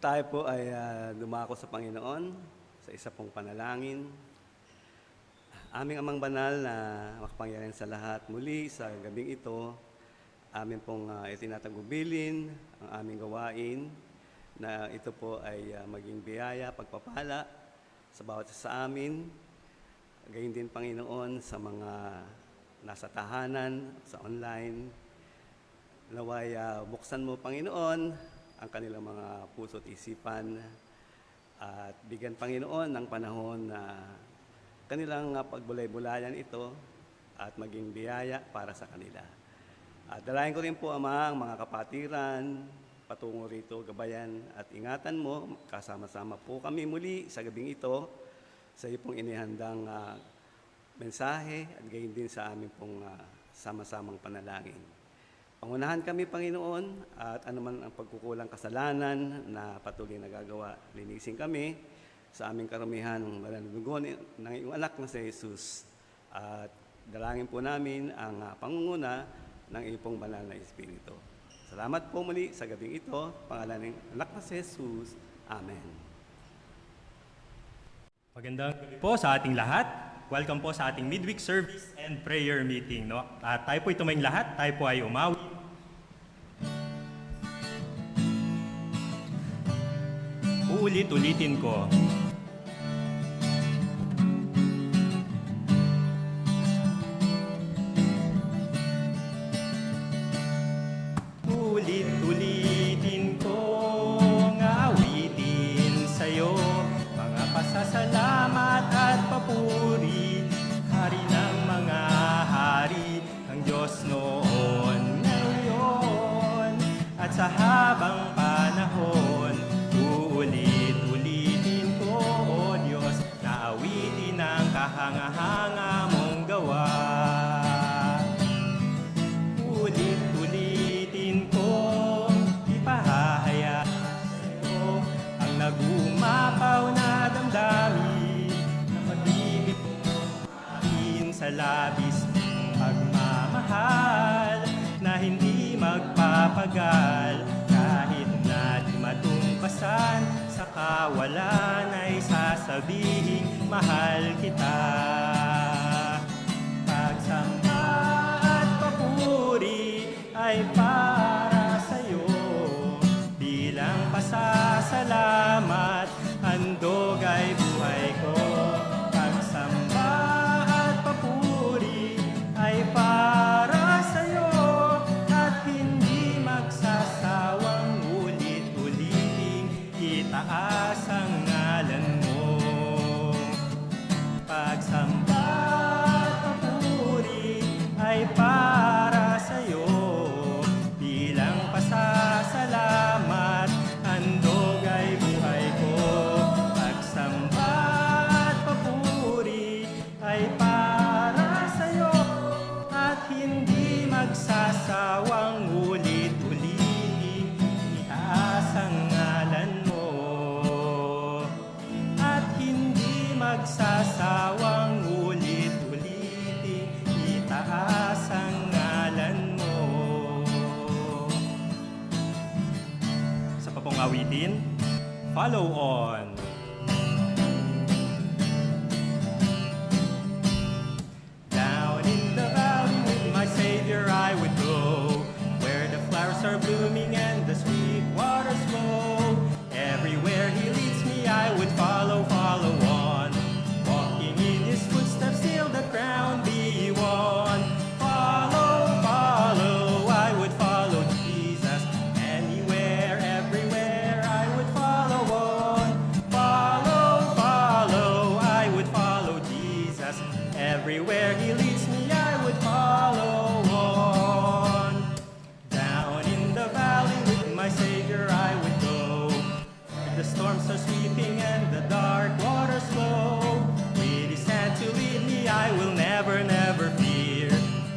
Tayo po ay dumako sa Panginoon sa isa pong panalangin. Aming Amang Banal na makapangyarihan sa lahat, muli sa gabing ito, amin pong itinatagubilin ang aming gawain na ito po ay maging biyaya, pagpapala sa bawat isa sa amin. Gayon din, Panginoon, sa mga nasa tahanan, sa online. Naway buksan mo, Panginoon, ang kanilang mga puso at isipan at bigyan, Panginoon, ng panahon na kanilang pagbulay-bulayan ito at maging biyaya para sa kanila. At dalayan ko rin po, Ama, ang mga kapatiran patungo rito, gabayan at ingatan mo. Kasama-sama po kami muli sa gabing ito sa iyo pong inihandang mensahe at gayon din sa aming pong sama-samang panalangin. Pangunahan kami, Panginoon, at anuman ang pagkukulang kasalanan na patuloy nagagawa, linisin kami sa aming karumihan ng banal na dugo ng iyong anak na si Jesus. At dalangin po namin ang pangunguna ng iyong pong banal na Espiritu. Salamat po muli sa gabing ito, pangalan ng anak na si Jesus. Amen. Magandang gabi po sa ating lahat. Welcome po sa ating midweek service and prayer meeting. No? At tayo po itumayong lahat, tayo po ay umawi. Uulit-ulitin ko. Ulit-ulitin kong awitin sa'yo, mga pasasalamat at papuri, hari ng mga hari, ang Diyos noon, ngayon, at sa habang panahon. Uulit-ulitin ko, O Diyos, na awitin ang kahanga-hanga mong gawa. Ulit-ulitin ko, ipahahayag sa'yo ang nag-uumapaw na damdamin na pag-ibig mong akin sa labis mong pagmamahal na hindi magpapagal kahit na di matumpasan sa kawalan ay sasabihin mahal kita. Pagsamba at papuri ay para sa'yo, bilang pasasalamat, handog ay buhay ko. Pagsamba at papuri ay para sa'yo, at hindi magsasawang ulit-uliting itaas ang ngalan mo. Pagsamba at papuri ay para sa'yo, bilang pasasalamat, handog ay buhay ko. Pagsamba at papuri ay para sa'yo, at hindi magsasawang ulit-ulitin itaas ang ngalan mo. At hindi magsasawang ulit-ulitin itaas ang ngalan mo. Sa papong awitin, follow on. Down in the valley with my Savior I would go, where the flowers are blooming and the sweet waters flow. Everywhere He leads me I would follow, follow on, walking in His footsteps till the crown be won. Follow, follow, I would follow Jesus, anywhere, everywhere I would follow on. Follow, follow, I would follow Jesus, everywhere He leads me I would follow on. Down in the valley with my Savior I would go, where the storms are sweeping and the dark waters flow. With His hand to lead me I will never, never fear.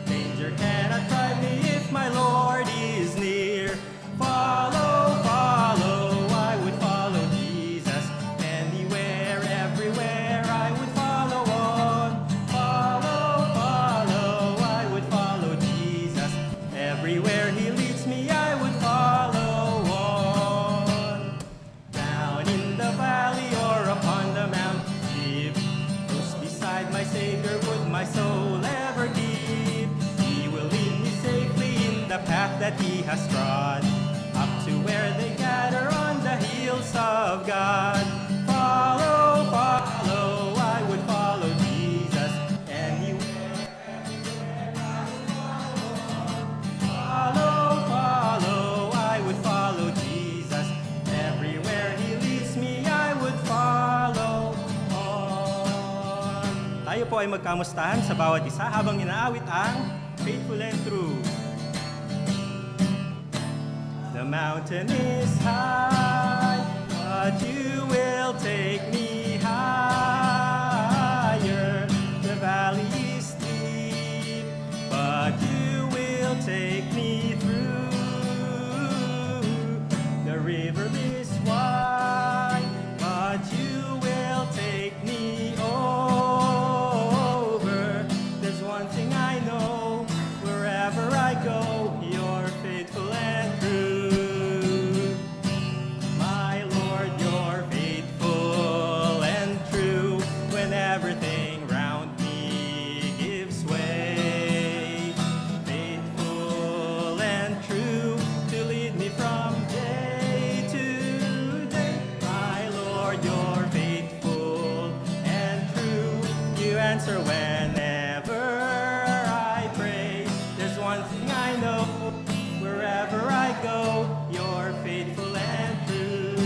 Danger cannot drive me if my Lord is near. Follow, follow, I would follow Jesus, anywhere, everywhere I would follow on. Follow, follow, I would follow Jesus, everywhere He leads me I would follow on. that he has trod, up to where they gather on the hills of God. Follow, follow, I would follow Jesus anywhere. Follow, follow, I would follow Jesus everywhere he leads me, I would follow on. Tayo po ay magkamustahan sa bawat isa habang inaawit ang Faithful and True. The mountain is high, but you will take me higher. The valley is deep, but you will take me through. The river is wide, but you will take me over. There's one thing I know, wherever I go, you're faithful and true. My Lord, you're faithful and true when everything round me gives way. Faithful and true to lead me from day to day. My Lord, you're faithful and true. You answer whenever I pray. There's one thing I know, wherever I go, you're faithful and true.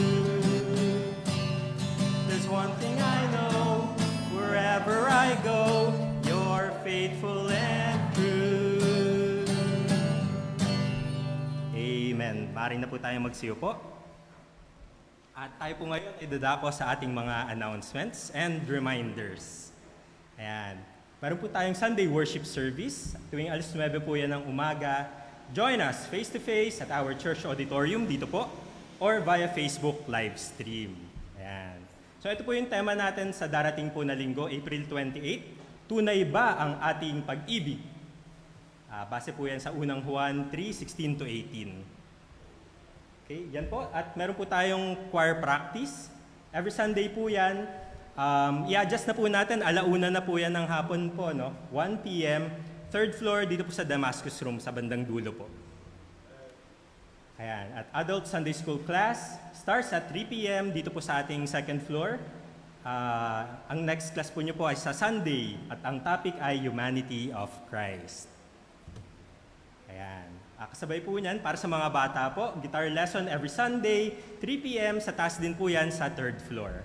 There's one thing I know, wherever I go, you're faithful and true. Amen. Maaari na po tayo magsiyo po. At tayo po ngayon ay dadako sa ating mga announcements and reminders. Ayan. Meron po tayong Sunday worship service. Tuwing alas 9 po yan ng umaga. Join us face-to-face at our church auditorium dito po or via Facebook live stream. Ayan. So ito po yung tema natin sa darating po na linggo, April 28. Tunay ba ang ating pag-ibig? Base po yan sa unang Juan 3:16 to 18. Okay, yan po. At meron po tayong choir practice. Every Sunday po yan. I-adjust na po natin, alauna na po yan ng hapon po, no? 1 p.m., third floor, dito po sa Damascus Room, sa bandang dulo po. Ayan. At adult Sunday School class starts at 3 p.m. dito po sa ating second floor. Ang next class po nyo po ay sa Sunday at ang topic ay Humanity of Christ. Ayan. Kasabay po niyan, para sa mga bata po, guitar lesson every Sunday, 3 p.m. sa taas din po yan sa third floor.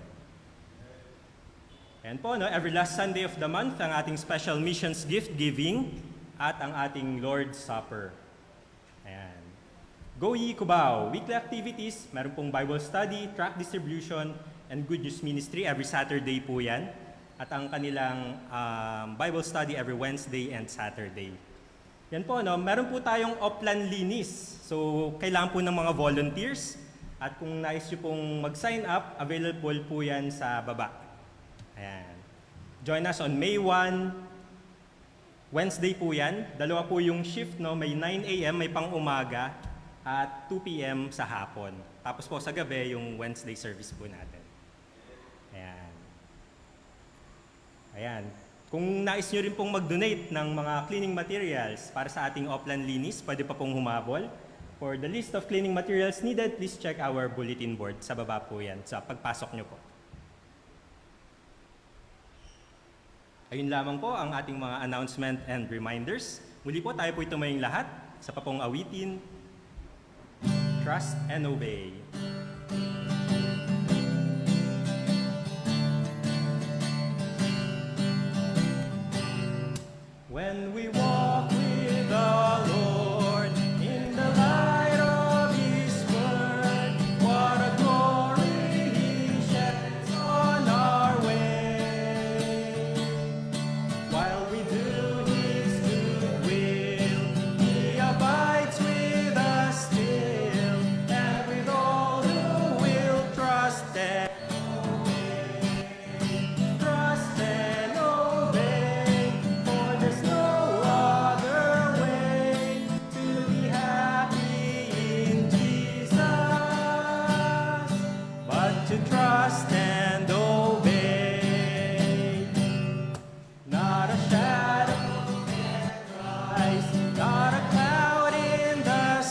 Ayan po, no? Every last Sunday of the month, ang ating special missions gift giving at ang ating Lord's Supper. Ayan. Go Ye Cubao, weekly activities, meron pong Bible study, tract distribution, and Good News Ministry every Saturday po yan. At ang kanilang Bible study every Wednesday and Saturday. Yan po, no? Meron po tayong Oplan Linis. So, kailangan po ng mga volunteers. At kung nais nyo pong mag-sign up, available po yan sa baba. Ayan. Join us on May 1, Wednesday po yan. Dalawa po yung shift, no? May 9 a.m., may pang-umaga, at 2 p.m. sa hapon. Tapos po sa gabi, yung Wednesday service po natin. Ayan. Ayan. Kung nais nyo rin pong mag-donate ng mga cleaning materials para sa ating Oplan Linis, pwede pa pong humabol. For the list of cleaning materials needed, please check our bulletin board. Sa baba po yan, sa pagpasok nyo po. Ayun lamang po ang ating mga announcement and reminders. Muli po tayo po tumayong lahat sa papong awitin, Trust and Obey. When we walk with the Lord in the light of His Word, what a glory He sheds on our way. While we do His good will, He abides with us still, and with all who will trust and trust and obey, for there's no other way to be happy in Jesus but to trust and obey. Not a shadow can rise, not a cloud in the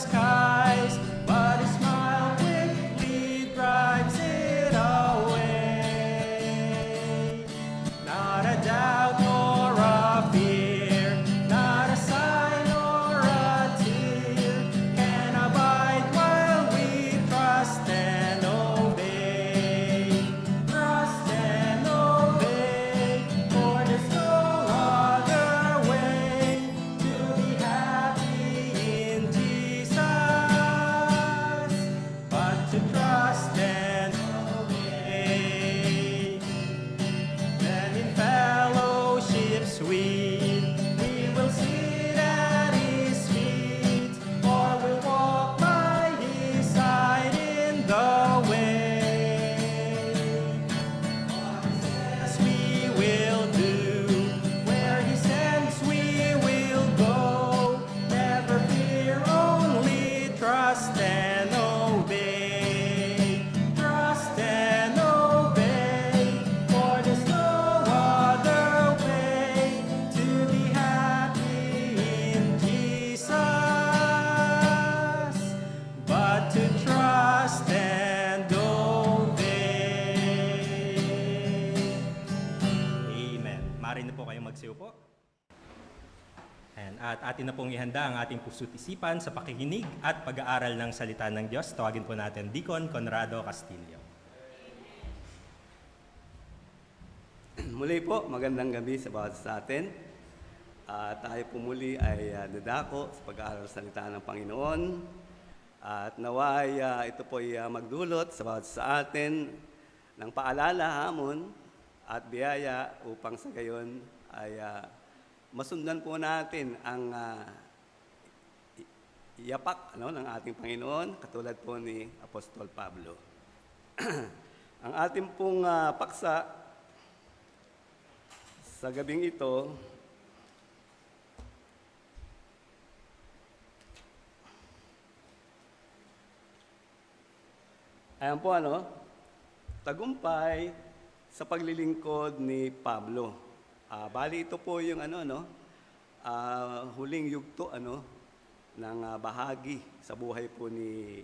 magsiupo. At atin na pong ihanda ang ating puso't isipan sa pakikinig at pag-aaral ng salita ng Diyos. Tawagin po natin Deacon Conrado Castillo. Muli po, magandang gabi sa bawat sa atin. Tayo po muli ay dadako sa pag-aaral sa salita ng Panginoon. At naway ito po ay magdulot sa bawat sa atin ng paalala, hamon at biyaya upang sa gayon ay masundan po natin ang yapak ng ating Panginoon, katulad po ni Apostol Pablo. Ang ating pong paksa sa gabing ito ayan po tagumpay sa paglilingkod ni Pablo. Bali ito po yung huling yugto ng bahagi sa buhay po ni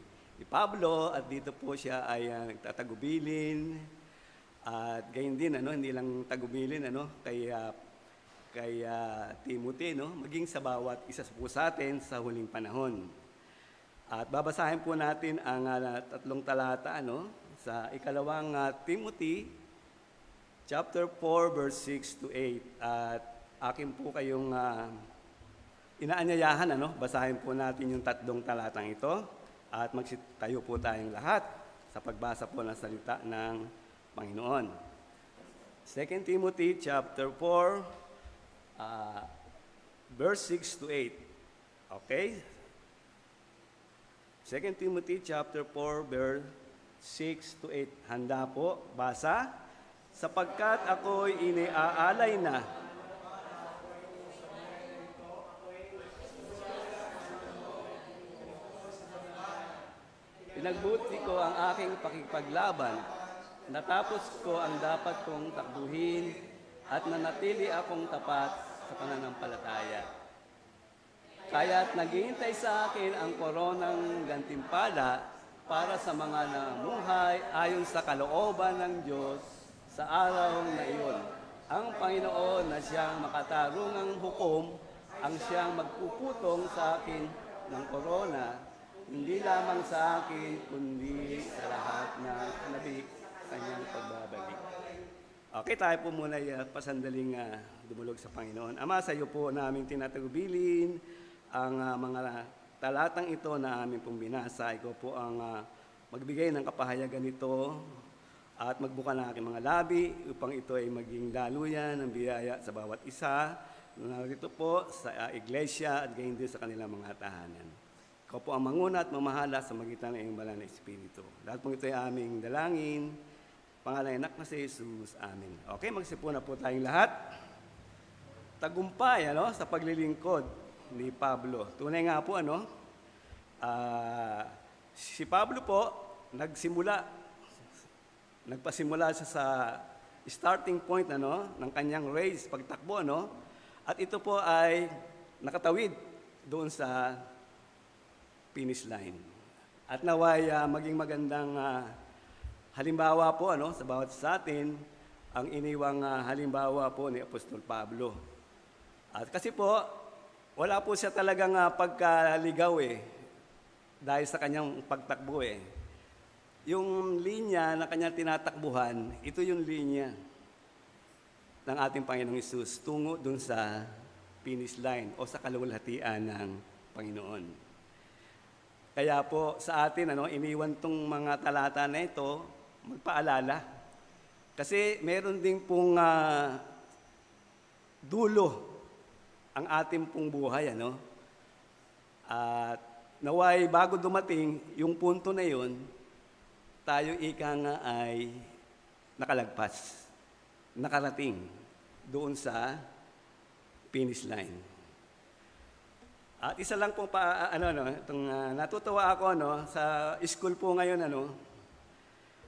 Pablo, at dito po siya ay nagtatagubilin at gayon din hindi lang tagubilin kay Timothy maging sa bawat isa po sa atin sa huling panahon. At babasahin po natin ang 3 talata sa ikalawang Timothy chapter 4 verse 6 to 8. At akin po kayong inaanyayahan basahin po natin yung 3 talatang ito at magsitayo po tayong lahat sa pagbasa po ng salita ng Panginoon. 2 Timothy chapter 4 verse 6 to 8. Okay? 2 Timothy chapter 4 verse 6 to 8. Handa po, basa. Sapagkat ako'y iniaalay na pinagbuti ko ang aking pakikipaglaban, natapos ko ang dapat kong takbuhin, at nanatili akong tapat sa pananampalataya. Kaya't naghihintay sa akin ang koronang gantimpala para sa mga namuhay ayon sa kalooban ng Diyos sa araw na iyon. Ang Panginoon na siyang makatarungang hukom ang siyang magpuputong sa akin ng korona, hindi lamang sa akin, kundi sa lahat na nabi kanyang pagbabalik. Okay, tayo po muna pasandaling dumulog sa Panginoon. Ama, sa iyo po namin tinatagubilin ang mga talatang ito na amin pong binasa. Ikaw po ang magbigay ng kapahayagan nito at magbuka ng aking mga labi upang ito ay maging daluyan ng biyaya sa bawat isa. Narito po sa iglesia at gayon din sa kanilang mga tahanan. Ikaw po ang manguna at mamahala sa magitan ng iyong banal na Espiritu. Dahil po ito ay aming dalangin, pangalan ng anak na si Jesus. Amen. Okay, magsipo na po tayong lahat. Tagumpay sa paglilingkod ni Pablo. Tunay nga po si Pablo po nagpasimula siya sa starting point ng kanyang race, pagtakbo at ito po ay nakatawid doon sa finish line. At naway maging magandang halimbawa po sa bawat sa atin ang iniwang halimbawa po ni Apostol Pablo. At kasi po wala po siya talagang pagkaligaw dahil sa kanyang pagtakbo Yung linya na kanyang tinatakbuhan, ito yung linya ng ating Panginoong Hesus tungo dun sa finish line o sa kalulhatian ng Panginoon. Kaya po sa atin, iniwan tong mga talata na ito, magpaalala. Kasi meron din pong dulo ang ating pong buhay, At naway bago dumating yung punto na yon, tayo ika nga ay nakalagpas, nakarating doon sa finish line. At isa lang pong natutuwa ako sa school po ngayon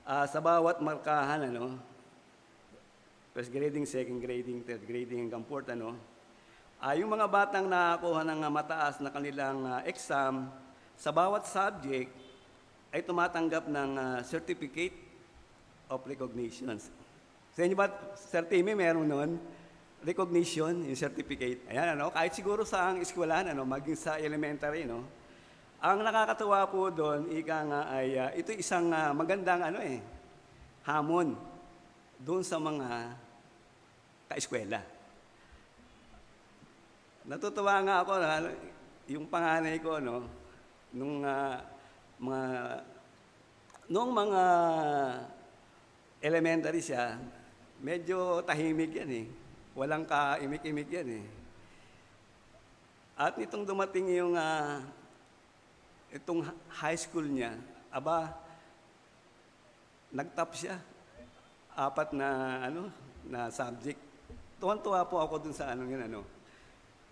sa bawat markahan first grading, second grading, third grading hanggang fourth yung mga batang nakakuha ng mataas na kanilang exam sa bawat subject ay tumatanggap ng certificate of recognition. Sa inyo ba, Sir Timmy, meron nun? recognition, yung certificate. Ayan, ano, kahit siguro sa ang eskwelahan, ano, maging sa elementary, no. Ang nakakatuwa po doon, ika nga ay, ito isang magandang ano hamon doon sa mga kaeskwela. Natutuwa nga ako na yung panganay ko, no, nung mga nung mga elementary siya, medyo tahimik yan Walang kaimik-imik yan At nitong dumating yung itong high school niya, aba, nag-top siya. 4 na subject. Tuwan-tuwa po ako dun sa yun.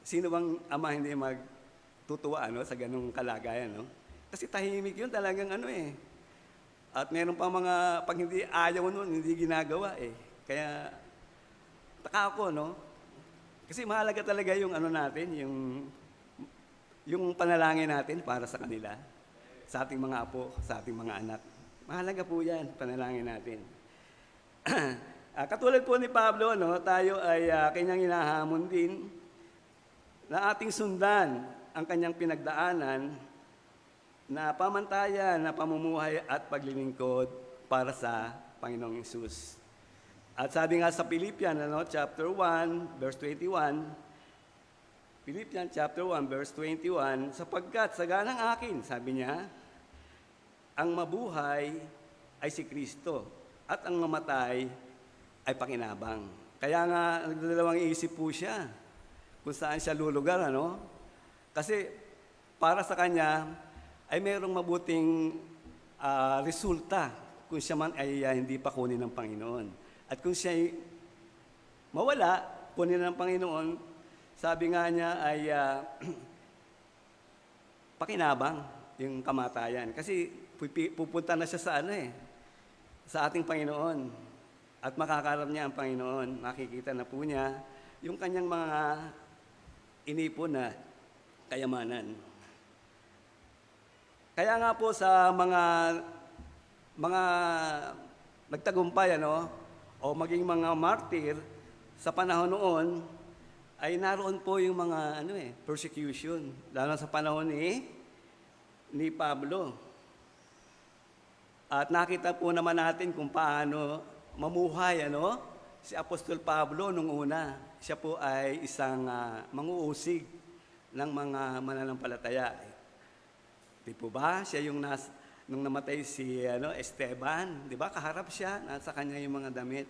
Sino bang ama hindi magtutuwa sa ganung kalagayan, no? Kasi tahimik yun talagang At meron pa mga, pag hindi ayaw nun, hindi ginagawa Kaya, taka ako, no? Kasi mahalaga talaga yung natin, yung panalangin natin para sa kanila, sa ating mga apo, sa ating mga anak. Mahalaga po yan, panalangin natin. Katulad po ni Pablo, no, tayo ay kanyang hinahamon din na ating sundan ang kanyang pinagdaanan na pamantayan na pamumuhay at paglilingkod para sa Panginoong Hesus. At sabi nga sa Philippians, chapter 1, verse 21, Philippians chapter 1, verse 21, sapagkat sa ganang akin, sabi niya, ang mabuhay ay si Kristo at ang mamatay ay pakinabang. Kaya nga, nagdadalawang isip po siya kung saan siya lulugar, Kasi para sa kanya ay mayroong mabuting resulta kung siya man ay hindi pa kunin ng Panginoon. At kung siya ay mawala, kunin ng Panginoon, sabi nga niya ay pakinabang yung kamatayan. Kasi pupunta na siya sa sa ating Panginoon. At makakarap niya ang Panginoon. Makikita na po niya yung kanyang mga inipon na kayamanan. Kaya nga po sa mga nagtagumpay, o maging mga martir sa panahon noon, ay naroon po yung mga persecution, lalo sa panahon ni Pablo. At nakita po naman natin kung paano mamuhay si Apostol Pablo nung una. Siya po ay isang manguusig ng mga mananampalataya. Di po ba? Siya yung nung namatay si Esteban, di ba? Kaharap siya, nasa kanya yung mga damit.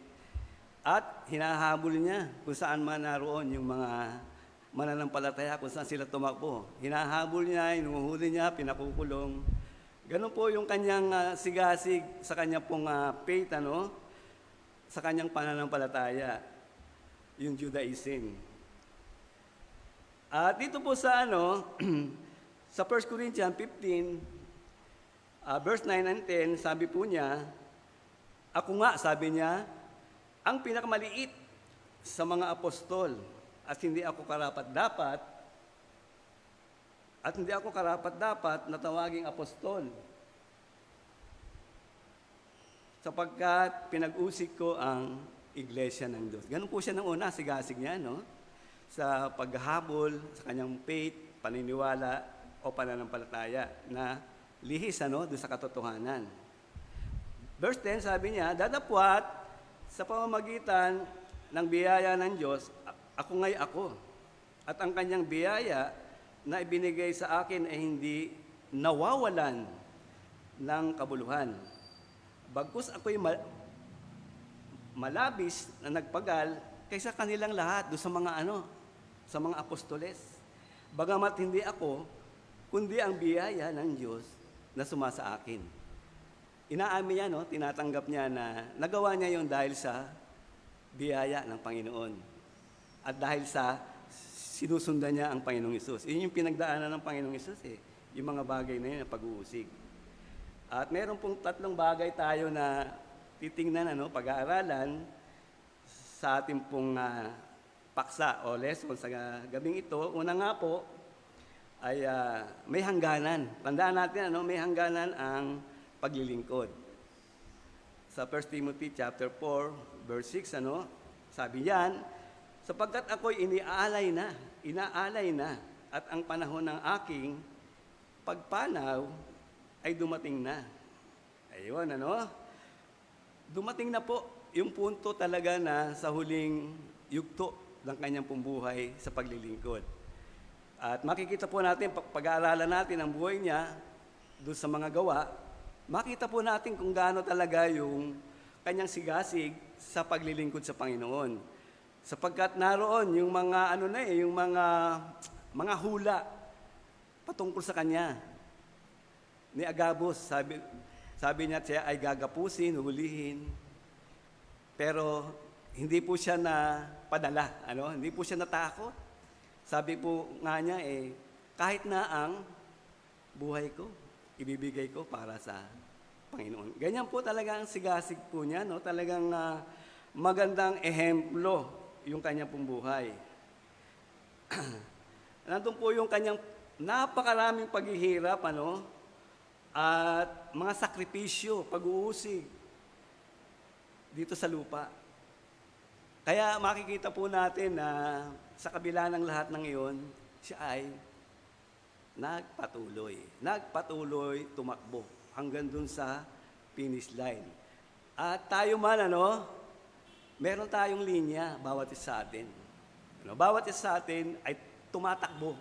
At hinahabol niya kung saan man naroon yung mga mananampalataya, kung saan sila tumakbo. Hinahabol niya, inuhuli niya, pinakukulong. Ganun po yung kanyang sigasig sa kanyang pong faith, sa kanyang pananampalataya, yung Judaism. At dito po sa sa 1 Corinthians 15, verse 9 and 10, sabi po niya, ako nga, sabi niya, ang pinakamaliit sa mga apostol at hindi ako karapat-dapat na tawaging apostol sapagkat pinag-usig ko ang iglesia ng Diyos. Ganun po siya nung una, sigasig niya, sa paghahabol, sa kanyang faith, paniniwala o pananampalataya na lihis doon sa katotohanan. Verse 10, sabi niya, dadapwat sa pamamagitan ng biyaya ng Diyos, ako nga'y ako. At ang kanyang biyaya na ibinigay sa akin ay hindi nawawalan ng kabuluhan. Bagkus ako'y malabis na nagpagal kaysa kanilang lahat doon sa mga apostoles. Bagamat hindi ako, kundi ang biyaya ng Diyos na sumasa akin. Inaamin niya, tinatanggap niya na nagawa niya yon dahil sa biyaya ng Panginoon. At dahil sa sinusundan niya ang Panginoong Hesus. Yun yung pinagdaanan ng Panginoong Hesus yung mga bagay na yun, na pag-uusig. At meron pong 3 bagay tayo na titingnan, pag-aaralan sa ating pong paksa o lesson sa gabing ito. Una nga po ay may hangganan. Tandaan natin, may hangganan ang paglilingkod. Sa 1 Timothy chapter 4, verse 6, sabi yan, sapagkat ako'y inaalay na, at ang panahon ng aking pagpanaw ay dumating na. Ayun, ano? Dumating na po yung punto talaga na sa huling yugto ng kanyang pumbuhay sa paglilingkod. At makikita po natin, pag-aaralan natin ang buhay niya doon sa mga gawa, makita po natin kung gaano talaga yung kanyang sigasig sa paglilingkod sa Panginoon. Sapagkat naroon yung mga yung mga hula patungkol sa kanya. Ni Agabus, sabi niya siya ay gagapusin, hulihin. Pero hindi po siya na padala, hindi po siya natakot. Sabi po nga niya kahit na ang buhay ko, ibibigay ko para sa Panginoon. Ganyan po talaga ang sigasig po niya, no? Talagang magandang ehemplo yung kanyang pong buhay. Nandun po yung kanyang napakaraming paghihirap, at mga sakripisyo, pag-uusig dito sa lupa. Kaya makikita po natin na sa kabila ng lahat ng iyon, siya ay nagpatuloy tumakbo hanggang dun sa finish line. At tayo man, meron tayong linya, bawat isa sa atin. Bawat isa sa atin ay tumatakbo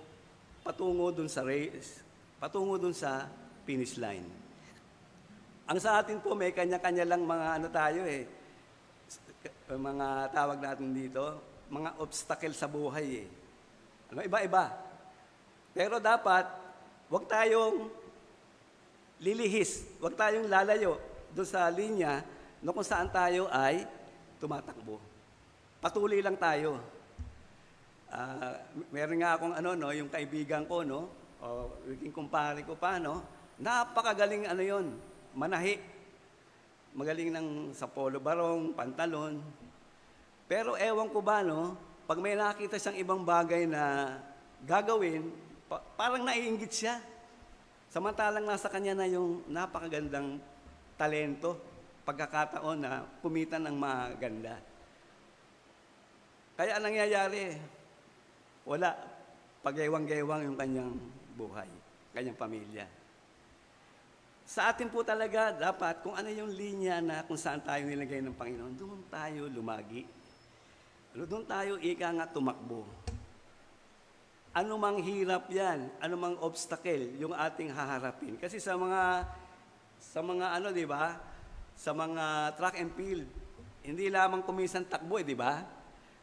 patungo dun sa race, patungo dun sa finish line. Ang sa atin po, may kanya-kanya lang mga mga tawag natin dito, mga obstacle sa buhay iba-iba. Pero dapat, huwag tayong lilihis, huwag tayong lalayo doon sa linya na kung saan tayo ay tumatakbo. Patuloy lang tayo. Meron nga akong yung kaibigan ko, o naging kumpare ko pa, napakagaling manahi. Magaling sa polo barong, pantalon. Pero ewan ko ba, pag may nakita siyang ibang bagay na gagawin, parang naiinggit siya. Samantalang nasa kanya na yung napakagandang talento, pagkakataon na kumita ng maganda. Kaya anong nangyayari? Wala. Pag-ewang-gewang yung kanyang buhay, kanyang pamilya. Sa atin po talaga, dapat kung ano yung linya na kung saan tayo nilagay ng Panginoon, doon tayo lumagi. Doon tayo tumakbo. Ano mang hirap yan, ano mang obstacle yung ating haharapin. Kasi sa mga di ba? Sa mga track and field, hindi lamang kumisan takbo, di ba?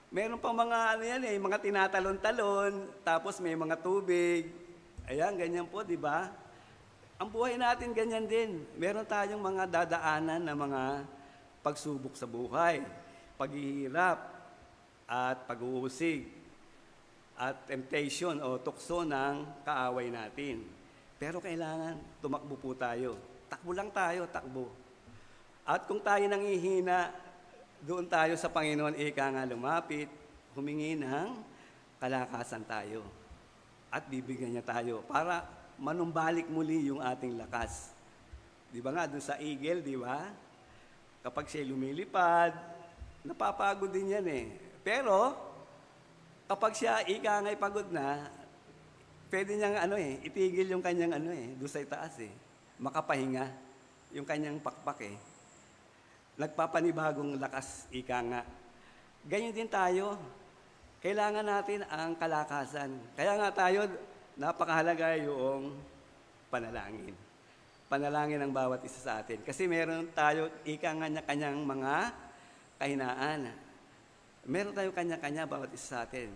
Meron pang mga mga tinatalon-talon, tapos may mga tubig. Ayan, ganyan po, di ba? Ang buhay natin ganyan din. Meron tayong mga dadaanan na mga pagsubok sa buhay, paghihirap, at pag-uusig, at temptation o tukso ng kaaway natin. Pero kailangan tumakbo po tayo. Takbo lang tayo, takbo. At kung tayo nangihina, doon tayo sa Panginoon, lumapit, humingi ng kalakasan tayo. At bibigyan niya tayo para manumbalik muli yung ating lakas. Di ba nga, doon sa eagle, di ba? Kapag siya lumilipad, napapagod din yan Pero, kapag siya pagod na, pwede niyang itigil yung kanyang doon sa itaas Makapahinga yung kanyang pakpak Nagpapanibagong lakas, Ganyan din tayo. Kailangan natin ang kalakasan. Kaya nga tayo, napakahalaga yung panalangin. Panalangin ang bawat isa sa atin. Kasi meron tayo kanyang mga kahinaan. Meron tayo kanya-kanya bawat isa sa atin.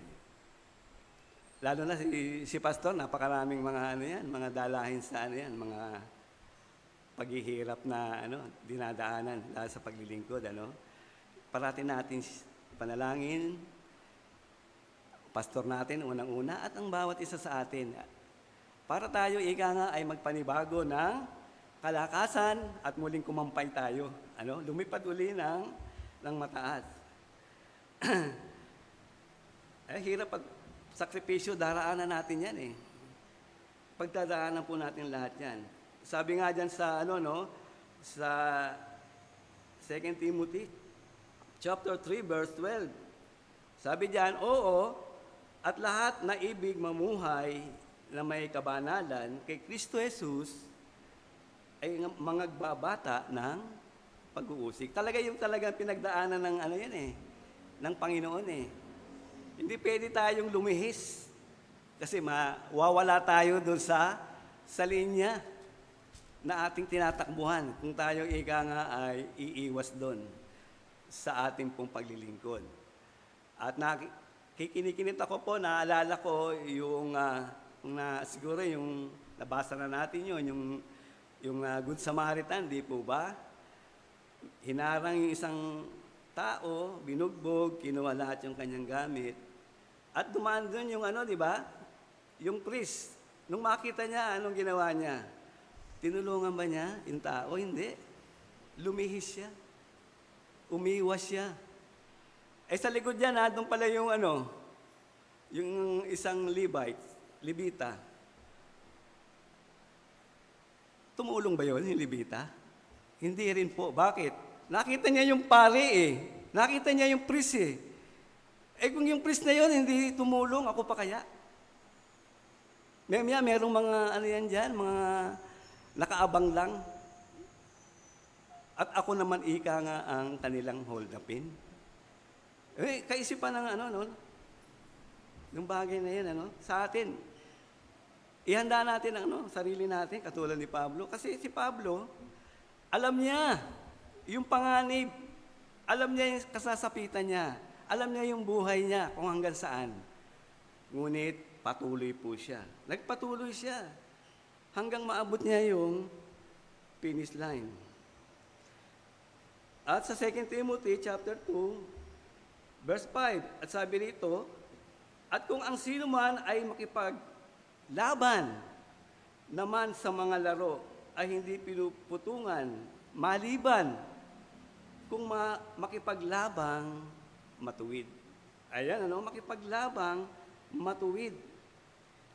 Lalo na si Pastor, napakaraming mga mga dalahin sa mga paghihirap na dinadaanan dahil sa paglilingkod, Parati natin panalangin, pastor natin unang-una at ang bawat isa sa atin. Para tayo ay magpanibago ng kalakasan at muling kumampay tayo. Lumipad uli ng mataas. Hirap pag sakripisyo, daraanan natin yan Pagdadaanan po natin lahat yan. Sabi nga dyan sa sa 2 Timothy chapter 3 verse 12. Sabi diyan, oo, at lahat na ibig mamuhay na may kabanalan kay Kristo Jesus ay mga babata ng pag-uusig. Talagang pinagdaanan ng ano yan eh, ng Panginoon eh. Hindi pwede tayong lumihis kasi mawawala tayo doon sa linya na ating tinatakbuhan kung tayo ika nga ay iiwas doon sa ating pong paglilingkod. At kinikinit ako po, naalala ko yung, siguro yung nabasa na natin yun, yung Good Samaritan, di po ba? Hinarang yung isang tao, binugbog, kinuha lahat yung kanyang gamit. At dumaan doon yung di ba? Yung priest. Nung makita niya, anong ginawa niya? Tinulungan ba niya yung tao? Hindi. Lumihis siya. Umiwas siya. Sa likod niya, doon pala yung yung isang Levita. Tumulong ba yun, yung Levita? Hindi rin po. Bakit? Nakita niya yung pare eh. Nakita niya yung priest eh. Kung yung priest na yun, hindi tumulong, ako pa kaya? Merong mga yan dyan, mga nakaabang lang. At ako naman ika nga ang kanilang hold upin. Kaisipan ng yung bagay na yan, sa atin. Ihanda natin ang sarili natin, katulad ni Pablo. Kasi si Pablo, alam niya yung panganib, alam niya yung kasasapitan niya, alam niya yung buhay niya kung hanggang saan. Ngunit, patuloy po siya. Nagpatuloy siya hanggang maabot niya yung finish line. At sa 2 Timothy chapter 2, verse 5, at sabi rito, at kung ang sino man ay makipaglaban naman sa mga laro ay hindi pinuputungan, maliban kung makipaglabang matuwid. Ayan, makipaglabang matuwid.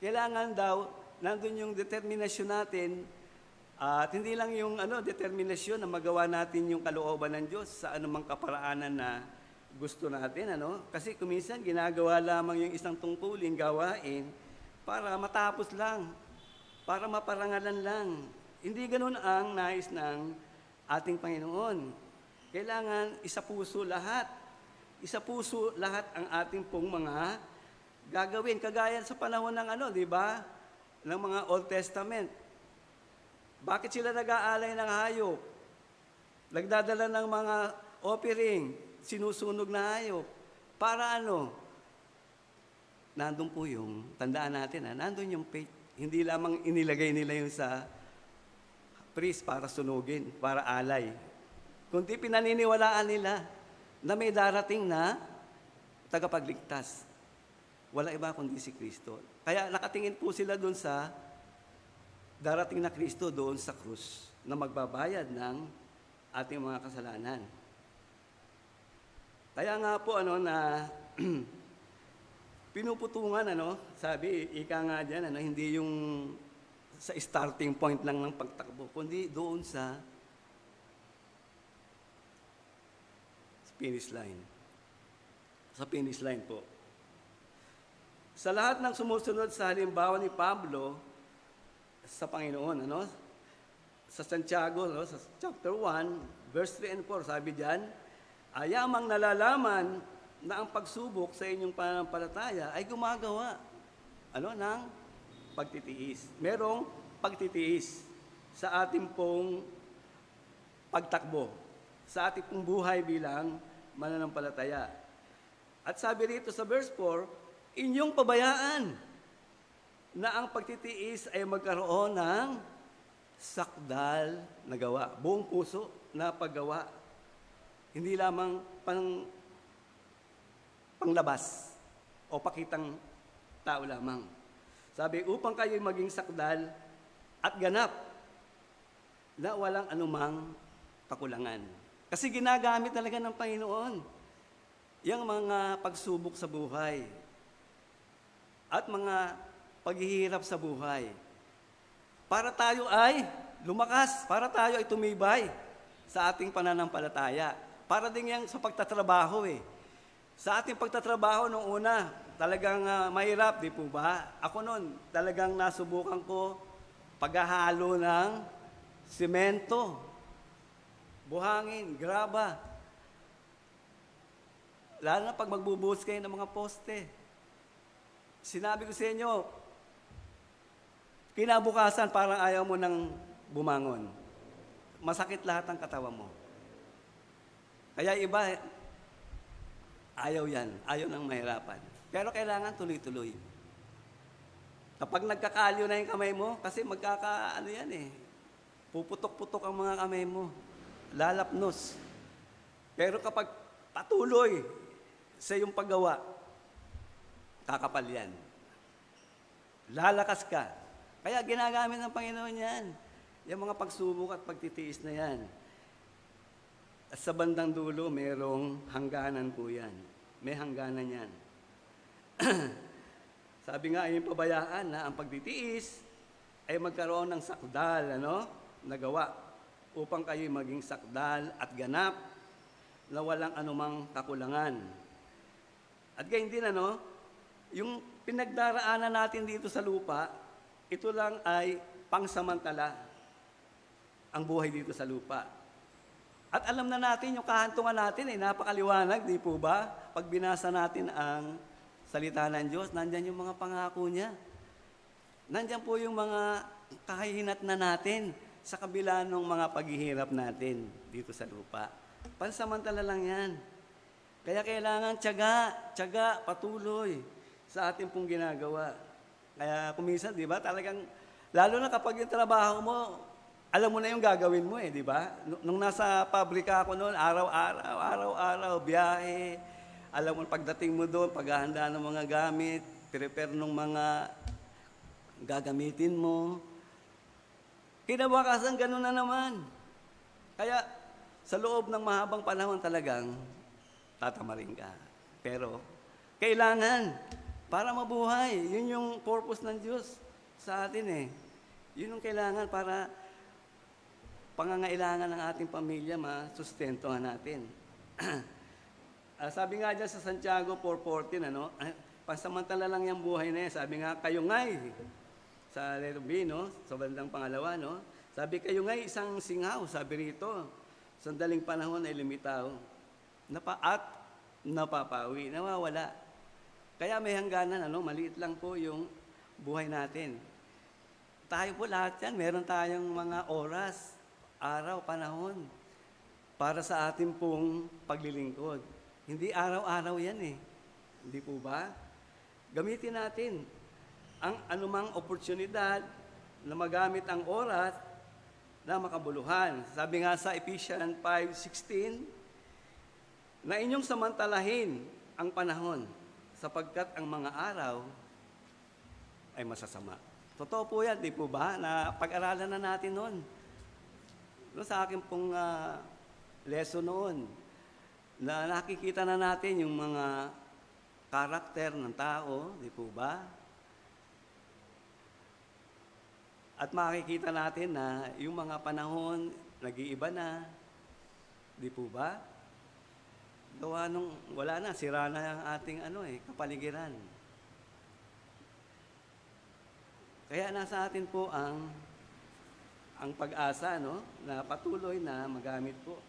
Kailangan daw, nandun yung determinasyon natin, at hindi lang yung determinasyon na magawa natin yung kalooban ng Diyos sa anumang kaparaanan na gusto natin. Kasi kuminsan ginagawa lamang yung isang tungkulin, gawain, para matapos lang, para maparangalan lang. Hindi ganun ang nais ng ating Panginoon. Kailangan isa puso lahat. Isa puso lahat ang ating pong mga gagawin. Kagaya sa panahon ng di ba? Ng mga Old Testament. Bakit sila nag-aalay ng hayop? Nagdadala ng mga offering, sinusunog na hayop. Para nandun po yung, tandaan natin nandun yung faith. Hindi lamang inilagay nila yung sa priest para sunugin, para alay. Kundi pinaniniwalaan nila na may darating na tagapagligtas. Wala iba kundi si Kristo. Kaya nakatingin po sila doon sa darating na Kristo doon sa krus na magbabayad ng ating mga kasalanan. Kaya nga po na pinuputungan sabi ika nga diyan hindi yung sa starting point lang ng pagtakbo, kundi doon sa finish line. Sa finish line po. Sa lahat ng sumusunod sa halimbawa ni Pablo sa Panginoon, sa Santiago, sa chapter 1, verse 3 and 4, sabi diyan, ayamang nalalaman na ang pagsubok sa inyong pananampalataya ay gumagawa ng pagtitiis. Merong pagtitiis sa ating pong pagtakbo, sa ating pong buhay bilang mananampalataya. At sabi rito sa verse 4, inyong pabayaan na ang pagtitiis ay magkaroon ng sakdal na gawa, buong puso na paggawa. Hindi lamang panglabas o pakitang tao lamang. Sabi, upang kayo'y maging sakdal at ganap na walang anumang kakulangan. Kasi ginagamit talaga ng Panginoon yung mga pagsubok sa buhay at mga paghihirap sa buhay. Para tayo ay lumakas, para tayo ay tumibay sa ating pananampalataya. Para din yan sa pagtatrabaho Sa ating pagtatrabaho nung una, talagang mahirap, di po ba? Ako noon, talagang nasubukan ko paghahalo ng simento, buhangin, graba. Lalo na pag magbubuhos kayo ng mga poste. Sinabi ko sa inyo, kinabukasan parang ayaw mo nang bumangon. Masakit lahat ang katawan mo. Kaya iba, ayaw yan. Ayaw ng mahirapan. Pero kailangan tuloy-tuloy. Kapag nagkakalyo na yung kamay mo, kasi ano yan eh, puputok-putok ang mga kamay mo. Lalapnos. Pero kapag patuloy sa iyong paggawa, kakapal yan. Lalakas ka. Kaya ginagamit ng Panginoon yan. Yung mga pagsubok at pagtitiis na yan. At sa bandang dulo, merong hangganan po yan. May hangganan yan. Sabi nga, yung pabayaan na ang pagtitiis ay magkaroon ng sakdal, nagawa, upang kayo maging sakdal at ganap na walang anumang kakulangan. At gayon din, yung pinagdaraanan natin dito sa lupa, ito lang ay pangsamantala ang buhay dito sa lupa. At alam na natin, yung kahantungan natin ay napakaliwanag, di po ba? Pag binasa natin ang salita ng Diyos, nandyan yung mga pangako niya. Nandyan po yung mga kahihinat na natin sa kabila ng mga paghihirap natin dito sa lupa. Pansamantala lang yan. Kaya kailangan tiyaga, patuloy sa ating pong ginagawa. Kaya kuminsan, di ba, talagang, lalo na kapag yung trabaho mo, alam mo na yung gagawin mo di ba? Nung nasa pabrika ako noon, araw-araw, biyahe. Alam mo, pagdating mo doon, paghahanda ng mga gamit, prepare ng mga gagamitin mo. Kinabukasan, gano'n na naman. Kaya, sa loob ng mahabang panahon talagang, tatamarin ka. Pero, kailangan, para mabuhay. Yun yung purpose ng Diyos sa atin Yun yung kailangan para pangangailangan ng ating pamilya, masustentuhan natin. Sabi nga dyan sa Santiago 4:14, pansamantala lang yung buhay na yan. Sabi nga, kayo nga'y, sa letter B, sa bandang pangalawa, sabi kayo nga'y isang singaw, sabi rito, sandaling panahon ay lumitaw, at napapawi, nawawala. Kaya may hangganan, maliit lang po yung buhay natin. Tayo po lahat yan, meron tayong mga oras, araw, panahon, para sa ating pong paglilingkod. Hindi araw-araw yan Hindi po ba? Gamitin natin ang anumang oportunidad na magamit ang oras na makabuluhan. Sabi nga sa Ephesians 5:16, na inyong samantalahin ang panahon sapagkat ang mga araw ay masasama. Totoo po yan, di po ba? Na pag-aralan na natin noon. Sa akin pong lesson noon, na nakikita na natin yung mga karakter ng tao, di po ba? At makikita natin na yung mga panahon, nag-iiba na, di po ba? Gawa nung wala na, sira na ang ating kapaligiran. Kaya nasa atin po ang pag-asa, na patuloy na magamit po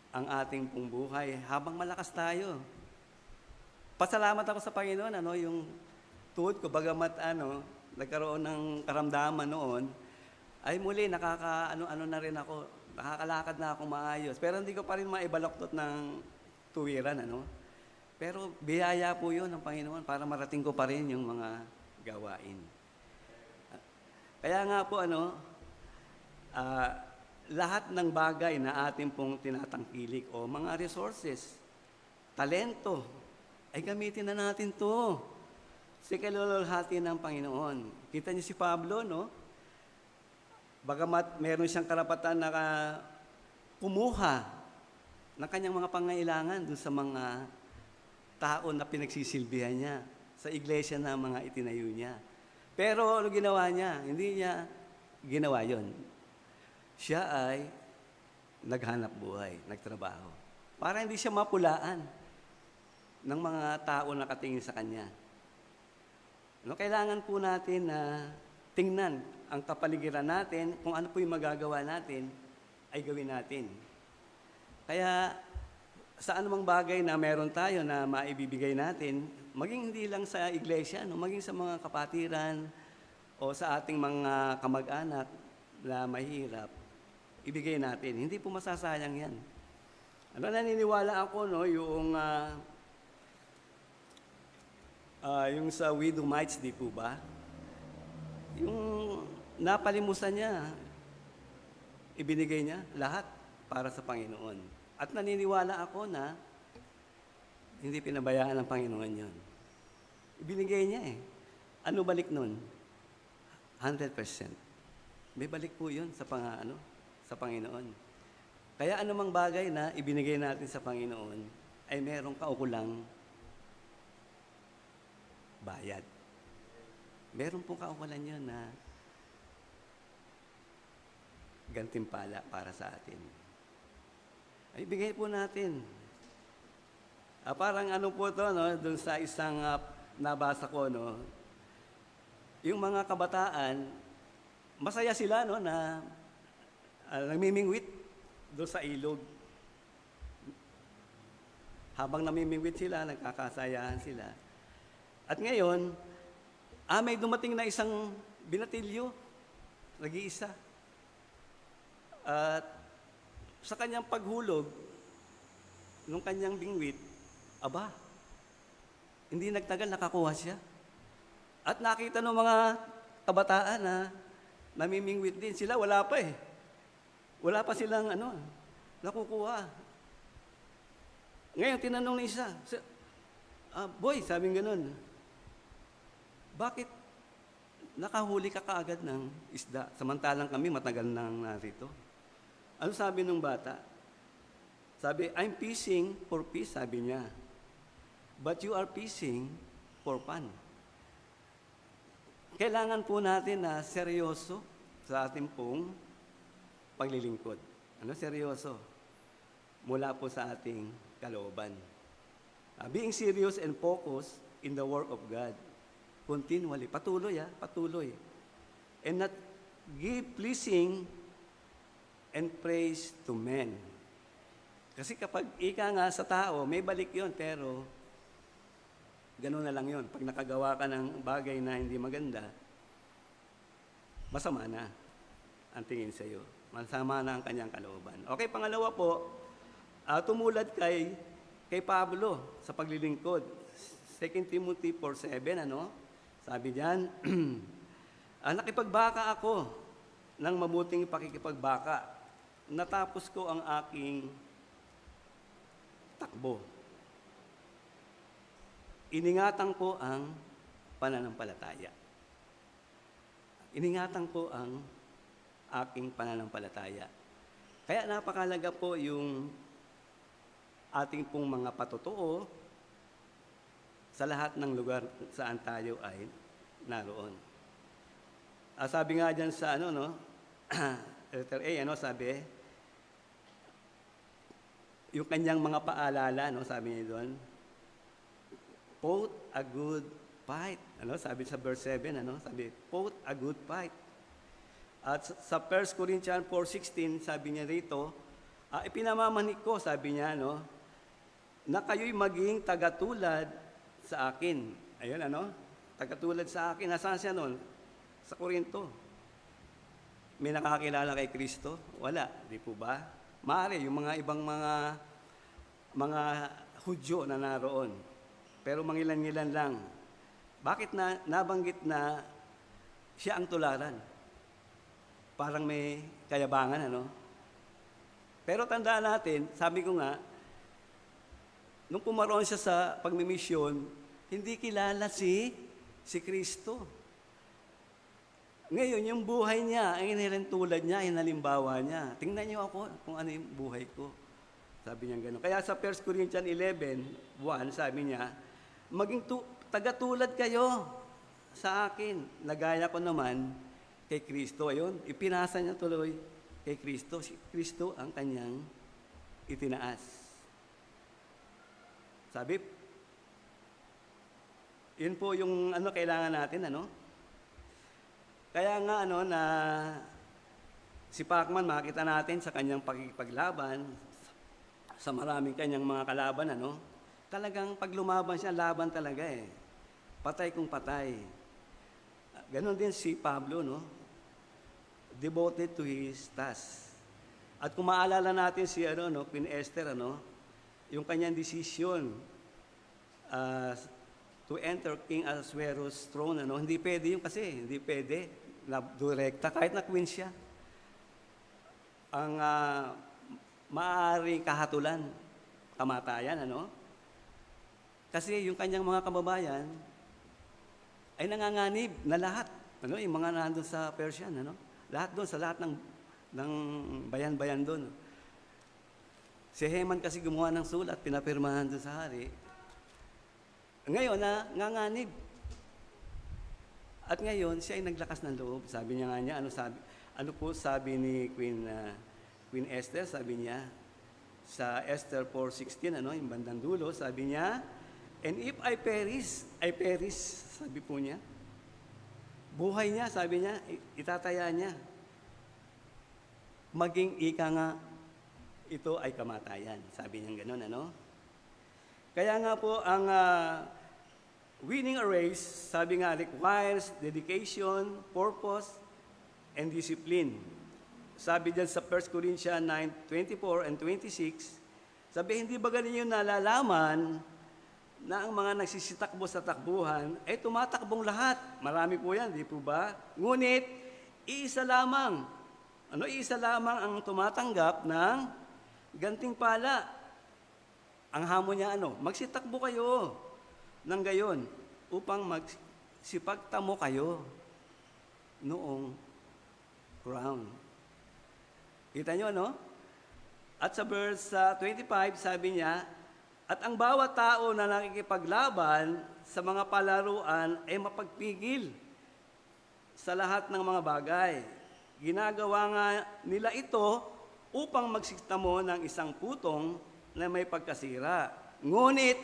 ang ating pong buhay habang malakas tayo. Pasalamat ako sa Panginoon, yung tuhod ko, bagamat nagkaroon ng karamdaman noon, ay muli nakaka-ano na rin ako, nakakalakad na ako maayos. Pero hindi ko pa rin maibaloktot ng tuwiran, Pero biyaya po yun ng Panginoon para marating ko pa rin yung mga gawain. Kaya nga po, lahat ng bagay na ating pong tinatangkilik o mga resources, talento, ay gamitin na natin to. Si kalululhati ng Panginoon. Kita niyo si Pablo, Bagamat meron siyang karapatan na kumuha ng kanyang mga pangailangan doon sa mga tao na pinagsisilbihan niya, sa iglesia na mga itinayo niya. Pero ano ginawa niya? Hindi niya ginawa yon. Siya ay naghanap buhay, nagtrabaho. Para hindi siya mapulaan. ng mga tao nakatingin sa Kanya. No, kailangan po natin na tingnan ang kapaligiran natin, kung ano po yung magagawa natin, ay gawin natin. Kaya sa anumang bagay na meron tayo na maibibigay natin, maging hindi lang sa iglesia, no, maging sa mga kapatiran o sa ating mga kamag-anak na mahirap, ibigay natin. Hindi po masasayang yan. Ano, naniniwala ako, no, yung sa widow mites, di po ba? Yung napalimusan niya, ibinigay niya lahat para sa Panginoon. At naniniwala ako na hindi pinabayaan ng Panginoon yun. Ibinigay niya eh. Ano balik nun? 100%. May balik po yun sa Panginoon. Kaya anumang bagay na ibinigay natin sa Panginoon ay merong kaukulang bayad. Meron pong kaukulan yun na gantimpala para sa atin. Ay, bigay po natin. Parang ano po to, no, doon sa isang nabasa ko, no, yung mga kabataan, masaya sila, no, na namimingwit doon sa ilog. Habang namimingwit sila, nagkakasayahan sila. At ngayon, may dumating na isang binatilyo, nag-iisa. At sa kanyang paghulog, nung kanyang bingwit, hindi nagtagal, nakakuha siya. At nakita ng mga kabataan na namimingwit din. Sila, wala pa eh. Wala pa silang nakukuha. Ngayon, tinanong ni isa, boy, sabing ganun, bakit nakahuli ka kaagad ng isda? Samantalang kami matagal nang narito. Ano sabi ng bata? Sabi, I'm fishing for fish, sabi niya. But you are fishing for fun. Kailangan po natin na seryoso sa ating pong paglilingkod. Seryoso? Mula po sa ating kalooban. Being serious and focused in the work of God. Continually. Patuloy, patuloy. And not give pleasing and praise to men. Kasi kapag ika nga sa tao, may balik yon, pero gano'n na lang yon. Pag nakagawa ka ng bagay na hindi maganda, masama na ang tingin sa iyo. Masama na ang kanyang kalooban. Okay, pangalawa po, tumulad kay Pablo sa paglilingkod. 2 Timothy 4:7, sabi diyan, nakipagbaka ako ng mabuting pakikipagbaka. Natapos ko ang aking takbo. Iningatan ko ang pananampalataya. Iningatan ko ang aking pananampalataya. Kaya napakalaga po yung ating pong mga patotoo sa lahat ng lugar saan tayo ay naroon. Sabi nga dyan sa letter A, sabi, yung kanyang mga paalala, sabi niya doon, fought a good fight. Sabi sa verse 7, sabi, fought a good fight. At sa 1 Corinthians 4:16, sabi niya rito, ipinamamanik ko, sabi niya, na kayo'y maging tagatulad sa akin. Ayun, tagatulad sa akin. Nasaan siya noon? Sa Korinto. May nakakilala kay Kristo? Wala, di po ba? Maaari, yung mga ibang mga Hudyo na naroon. Pero mangilan-ngilan lang. Bakit nabanggit na siya ang tularan? Parang may kayabangan, Pero tandaan natin, sabi ko nga, nung pumaroon siya sa pagmimisyon, hindi kilala si Kristo. Ngayon, yung buhay niya, ang inherentulad niya, inalimbawa niya. Tingnan niyo ako kung ano yung buhay ko. Sabi niya gano'n. Kaya sa 1 Corinthians 11:1, sabi niya, maging tagatulad kayo sa akin. Nagaya ko naman kay Kristo. Ayun, ipinasa niya tuloy kay Kristo. Si Kristo ang kanyang itinaas. Sabi, Yun po yung ano kailangan natin, ano? Kaya nga ano na si Pacman makita natin sa kanyang pagkikipaglaban sa maraming kanyang mga kalaban, ano? Talagang pag lumaban siya, laban talaga eh. Patay kung patay. Ganon din si Pablo, no? Devoted to his task. At kung maalala natin si ano, no, Queen Esther, ano, yung kanyang decision to enter King Ahasuerus' throne, ano, hindi pwede yun kasi, hindi pwede na direkta, kahit na queen siya. Ang maaaring kahatulan, kamatayan, ano? Kasi yung kanyang mga kababayan ay nanganganib na lahat, ano, yung mga nandun sa Persian, ano? Lahat doon, sa lahat ng bayan-bayan doon. Si Haman kasi gumawa ng sulat, pinapirmahan doon sa hari. Ngayon, nanganganib. At ngayon, siya ay naglakas ng loob. Sabi niya nga niya, ano po sabi ni Queen Esther, sabi niya, sa Esther 4:16, ano, yung bandang dulo, sabi niya, and if I perish, sabi po niya, buhay niya, sabi niya, itataya niya. Maging ika nga, ito ay kamatayan. Sabi niya gano'n, ano? Kaya nga po, ang winning a race, sabi nga, requires dedication, purpose, and discipline. Sabi dyan sa 1 Corinthians 9:24 and 26, sabi, hindi ba ganun yung nalalaman na ang mga nagsisitakbo sa takbuhan ay tumatakbong lahat. Marami po yan, di po ba? Ngunit, iisa lamang. Ano, iisa lamang ang tumatanggap ng gantimpala. Ang hamon niya, ano, magsitakbo kayo ng gayon upang magsipagtamo kayo noong crown. Kita nyo, no? At sa verse 25, sabi niya, at ang bawat tao na nakikipaglaban sa mga palaruan ay mapagpigil sa lahat ng mga bagay. Ginagawa nga nila ito upang magsitamo ng isang putong na may pagkasira. Ngunit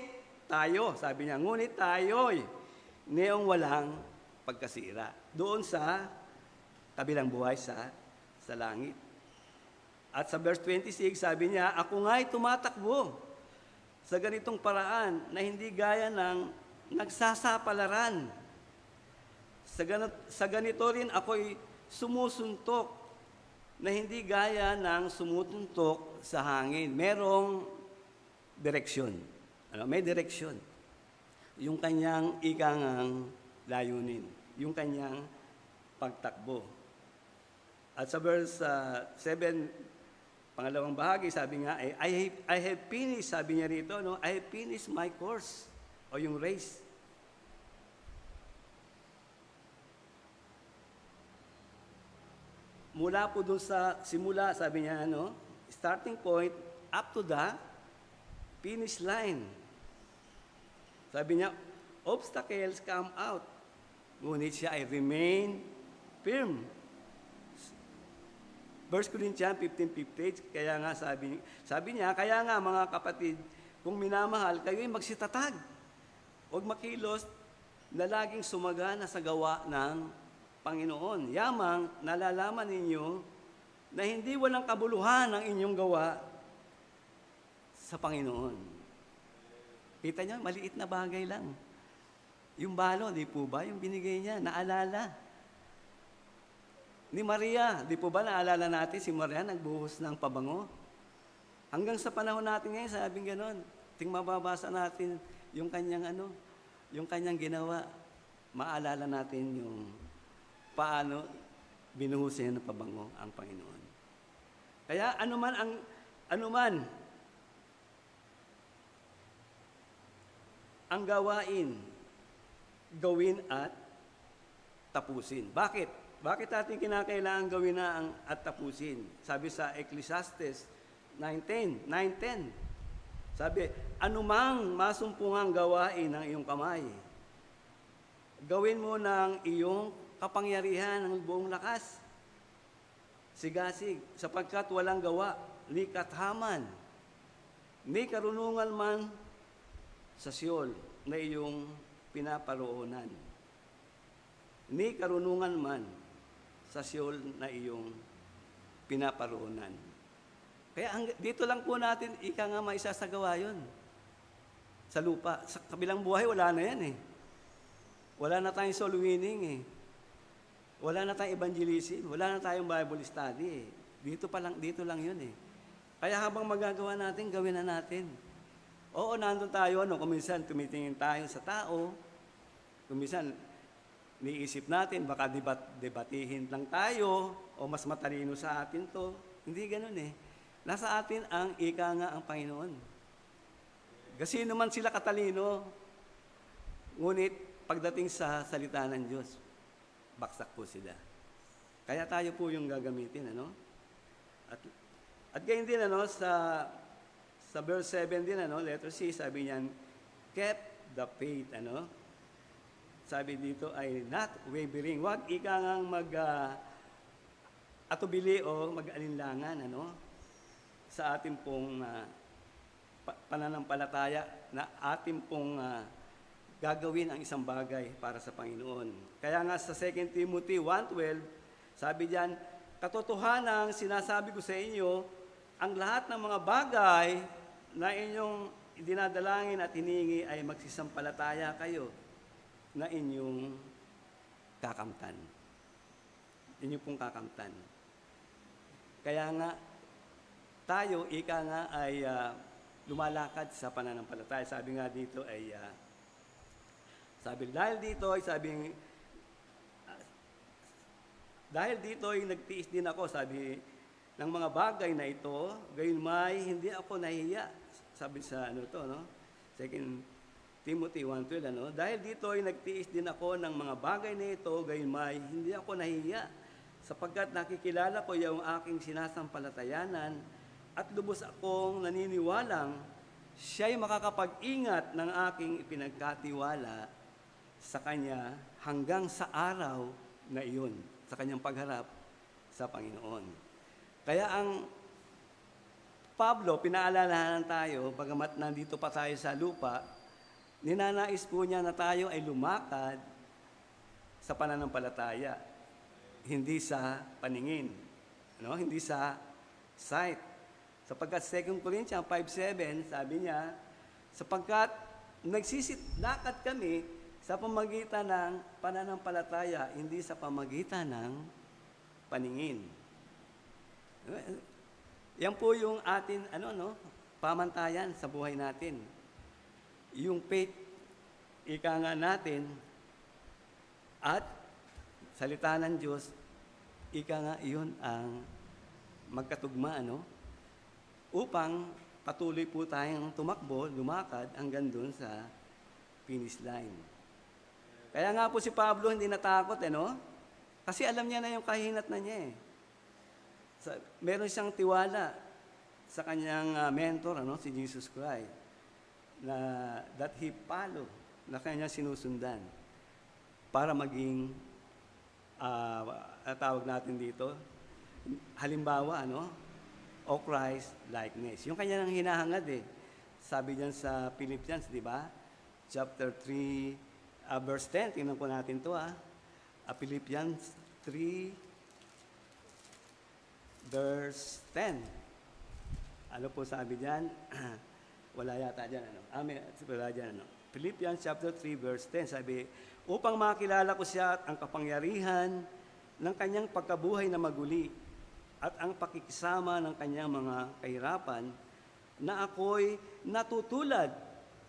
tayo, sabi niya, ngunit tayo'y niyong walang pagkasira. Doon sa kabilang buhay sa langit. At sa verse 26, sabi niya, ako nga'y tumatakbo sa ganitong paraan na hindi gaya ng nagsasapalaran. Sa ganito rin ako'y sumusuntok na hindi gaya ng sumutuntok sa hangin. Merong direksyon. Ano? May direksyon. Yung kanyang ikangang layunin. Yung kanyang pagtakbo. At sa verse 7, pangalawang bahagi, sabi nga, I have finished, sabi niya rito, no? I have finished my course, o yung race. Mula po dun sa simula, sabi niya, no? Starting point, up to the finish line. Sabi niya, obstacles come out. Ngunit siya ay remain firm. 1 Corinthians 15:58, kaya nga sabi niya, kaya nga mga kapatid, kung minamahal, kayo'y magsitatag. Huwag makilos na laging sumagana sa gawa ng Panginoon. Yamang nalalaman ninyo na hindi walang kabuluhan ang inyong gawa sa Panginoon. Kita niyo, maliit na bagay lang. Yung balo, di po ba? Yung binigay niya, naalala. Ni Maria, di po ba naalala natin si Maria nagbuhos ng pabango? Hanggang sa panahon natin ngayon, sabing gano'n. Ting mababasa natin yung kanyang yung kanyang ginawa. Maalala natin yung paano binuhos niya ng pabango ang Panginoon. Kaya anuman ang gawain, gawin at tapusin. Bakit? Bakit natin kinakailangan gawin na at tapusin? Sabi sa Ecclesiastes 9:10. Sabi, anumang masumpungang gawain ng iyong kamay, gawin mo ng iyong kapangyarihan ng buong lakas. Sigasig, sapagkat walang gawa, ni kathaman, ni karunungan man sa Siyol na iyong pinaparoonan, ni karunungan man sa Seol na iyong pinaparoonan. Kaya dito lang po natin, ika nga maisasagawa yun. Sa lupa. Sa kabilang buhay, wala na yan eh. Wala na tayong soul winning eh. Wala na tayong evangelism. Wala na tayong Bible study eh. Dito lang yun eh. Kaya habang magagawa natin, gawin na natin. Oo, nandun tayo, kung minsan tumitingin tayo sa tao, kung minsan niisip natin, baka debatihin lang tayo, o mas matalino sa atin to. Hindi ganun eh. Nasa atin ang ika nga ang Panginoon. Kasi naman sila katalino, ngunit pagdating sa salita ng Diyos, baksak po sila. Kaya tayo po yung gagamitin, ano? At gayon din, ano, sa verse 7 din, ano, letter C, sabi niyan, kept the faith, ano? Sabi dito ay not wavering. Huwag ika ngang atubili o mag-alinlangan, ano? Sa ating pong pananampalataya na ating pong gagawin ang isang bagay para sa Panginoon. Kaya nga sa 2 Timothy 1:12, sabi diyan, katotohanan sinasabi ko sa inyo, ang lahat ng mga bagay na inyong dinadalangin at hiningi ay magsisampalataya kayo na inyong kakamtan. Inyong pong kakamtan. Kaya nga, tayo, ika nga ay lumalakad sa pananampalataya. Sabi nga dito ay, dahil dito ay nagtiis din ako, sabi ng mga bagay na ito, gayon may hindi ako nahihiya. Sabi sa no? 2 Timothy 1:12, ano? Dahil dito ay nagtiis din ako ng mga bagay na ito, gayon may hindi ako nahihiya, sapagkat nakikilala ko yung aking sinasampalatayanan at lubos akong naniniwalang siya'y makakapag-ingat ng aking ipinagkatiwala sa Kanya hanggang sa araw na iyon, sa Kanyang pagharap sa Panginoon. Kaya ang Pablo, pinaalalahanan tayo, bagamat nandito pa tayo sa lupa, ninanais po niya na tayo ay lumakad sa pananampalataya, hindi sa paningin, no? Hindi sa sight. Sapagkat 2 Corinthians 5:7, sabi niya, sapagkat nagsisilakad kami sa pamagitan ng pananampalataya, hindi sa pamagitan ng paningin. Yan po yung atin, pamantayan sa buhay natin. Yung faith, ika nga natin, at salita ng Diyos, ika nga iyon ang magkatugma, upang patuloy po tayong tumakbo, lumakad hanggang doon sa finish line. Kaya nga po si Pablo hindi natakot, kasi alam niya na yung kahinat na niya. Meron siyang tiwala sa kanyang mentor, si Jesus Christ, na that he follow, na kanya sinusundan para maging, tawag natin dito, halimbawa, o Christ likeness. Yung kanya nang hinahangad Sabi diyan sa Philippians, di ba? Chapter 3, verse 10. Tingnan po natin to Philippians 3, verse 10. Ano po sabi diyan? Wala yata diyan, wala diyan, Philippians chapter 3, verse 10. Sabi, upang makilala ko siya at ang kapangyarihan ng kanyang pagkabuhay na maguli, at ang pakikisama ng kanyang mga kahirapan, na ako'y natutulad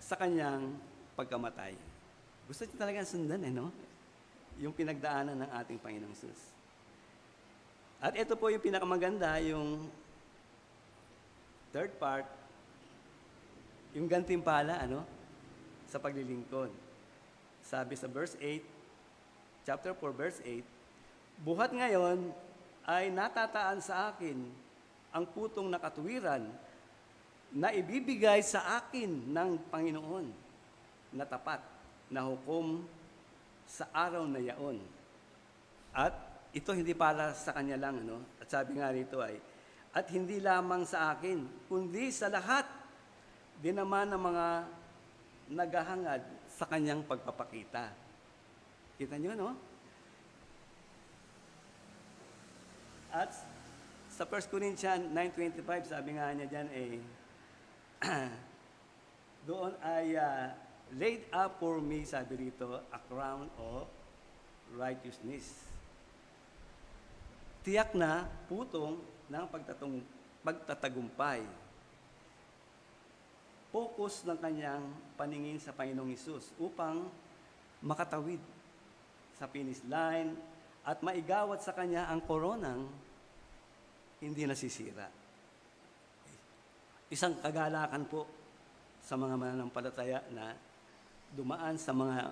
sa kanyang pagkamatay. Gusto niyo talagang sundan, yung pinagdaanan ng ating Panginoong Hesus. At ito po yung pinakamaganda, yung third part, yung gantimpala, sa paglilingkod. Sabi sa verse 8, chapter 4, verse 8, buhat ngayon ay natataan sa akin ang putong na katuwiran na ibibigay sa akin ng Panginoon na tapat na hukom sa araw na yaon. At ito hindi para sa kanya lang, At sabi nga rito ay, at hindi lamang sa akin, kundi sa lahat din naman ng mga naghahangad sa kanyang pagpapakita. Kita niyo, no? At sa 1 Corinthians 9:25, sabi nga niya dyan, doon ay laid up for me, sabi rito, a crown of righteousness. Tiyak na putong ng pagtatagumpay. Focus ng kanyang paningin sa Panginoong Hesus upang makatawid sa finish line at maigawat sa kanya ang koronang hindi nasisira. Isang kagalakan po sa mga mananampalataya na dumaan sa mga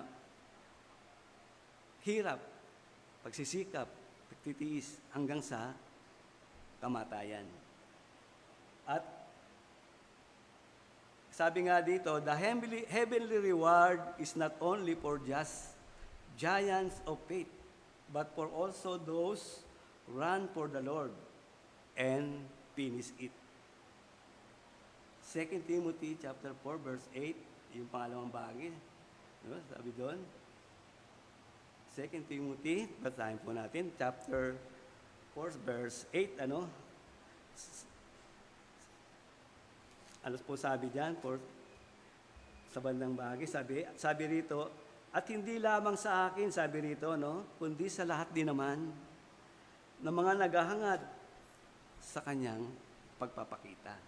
hirap, pagsisikap, pagtitiis hanggang sa kamatayan. At sabi nga dito, the heavenly reward is not only for just giants of faith, but for also those who run for the Lord and finish it. 2 Timothy chapter 4 verse 8, yung pangalawang bagay. No? Sabi doon, 2 Timothy, basahin po natin, chapter 4 verse 8, ano po sabi diyan sa bandang bagay, sabi rito, at hindi lamang sa akin, sabi rito, no, kundi sa lahat din naman ng mga naghahangad sa kanyang pagpapakita.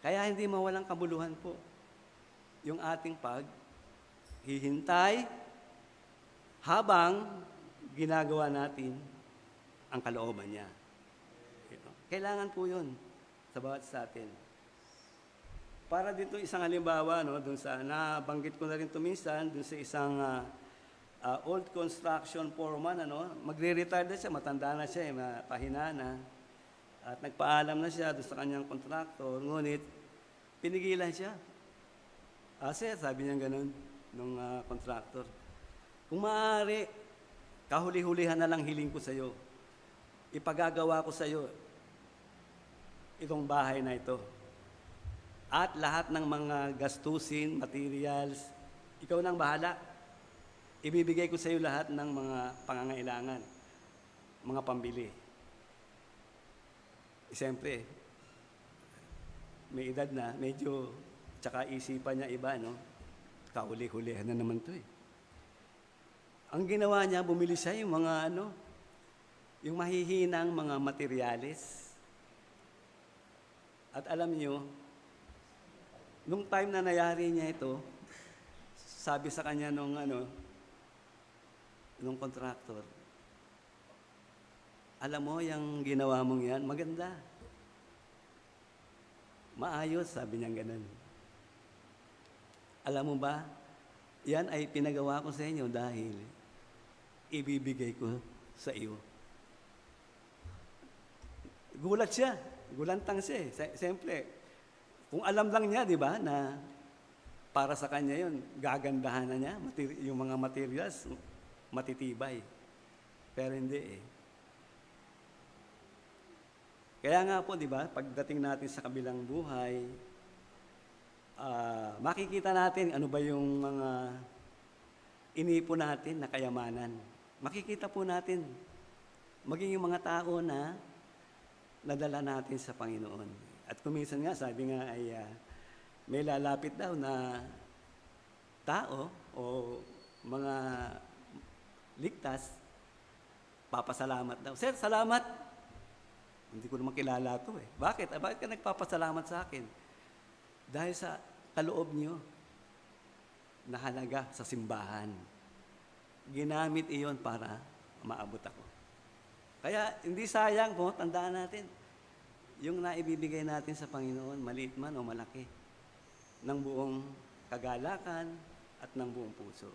Kaya hindi mawalang kabuluhan po yung ating paghihintay habang ginagawa natin ang kalooban niya. Kailangan po yun sa bawat sa atin. Para dito isang halimbawa, no, dun sa nabanggit ko na rin minsan, dun sa isang old construction foreman, ano, magre-retire na siya, matanda na siya, pahina na. At nagpaalam na siya doon sa kanyang kontraktor, ngunit pinigilan siya. Sir, sabi niya ganun, nung kontraktor, kung maaari, kahuli-hulihan na lang hiling ko sa iyo. Ipagagawa ko sa iyo itong bahay na ito. At lahat ng mga gastusin, materials, ikaw nang bahala. Ibibigay ko sa iyo lahat ng mga pangangailangan, mga pambili. Siyempre, may edad na, medyo, tsaka isipan niya iba, no? Kauli-hulihan na naman to eh. Ang ginawa niya, bumili siya yung mga yung mahihinang mga materyales. At alam niyo, nung time na nangyari niya ito, sabi sa kanya nung contractor, alam mo, yung ginawa mong yan, maganda. Maayos, sabi niya ganun. Alam mo ba, yan ay pinagawa ko sa inyo dahil ibibigay ko sa iyo. Gulat siya. Gulantang siya eh. Siyempre, kung alam lang niya, di ba, na para sa kanya yun, gagandahan na niya, yung mga materials, matitibay. Pero hindi eh. Kaya nga po, di ba, pagdating natin sa kabilang buhay, makikita natin ano ba yung mga iniipon natin na kayamanan. Makikita po natin, maging yung mga tao na nadala natin sa Panginoon. At kuminsan nga, sabi nga ay may lalapit daw na tao o mga ligtas, papasalamat daw. Sir, salamat! Hindi ko naman kilala ito eh. Bakit? Bakit ka nagpapasalamat sa akin? Dahil sa kaloob niyo na halaga sa simbahan. Ginamit iyon para maabot ako. Kaya hindi sayang po, tandaan natin, yung naibibigay natin sa Panginoon, maliit man o malaki, ng buong kagalakan at ng buong puso.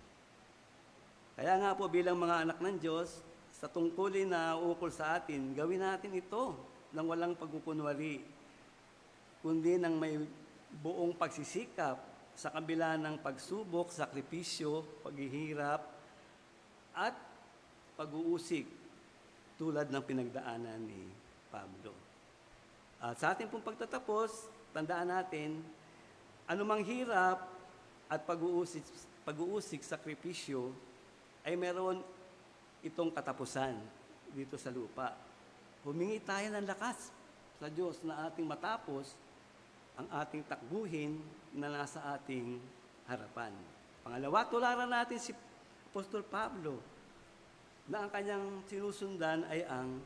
Kaya nga po bilang mga anak ng Diyos, sa tungkulin na ukol sa atin, gawin natin ito ng walang pagkukunwari, kundi ng may buong pagsisikap sa kabila ng pagsubok, sakripisyo, paghihirap, at pag-uusig tulad ng pinagdaanan ni Pablo. At sa ating pong pagtatapos, tandaan natin, anumang hirap, at pag-uusig, sakripisyo, ay meron itong katapusan dito sa lupa. Humingi tayo ng lakas sa Diyos na ating matapos ang ating takbuhin na nasa ating harapan. Pangalawa, tularan natin si Apostol Pablo na ang kanyang sinusundan ay ang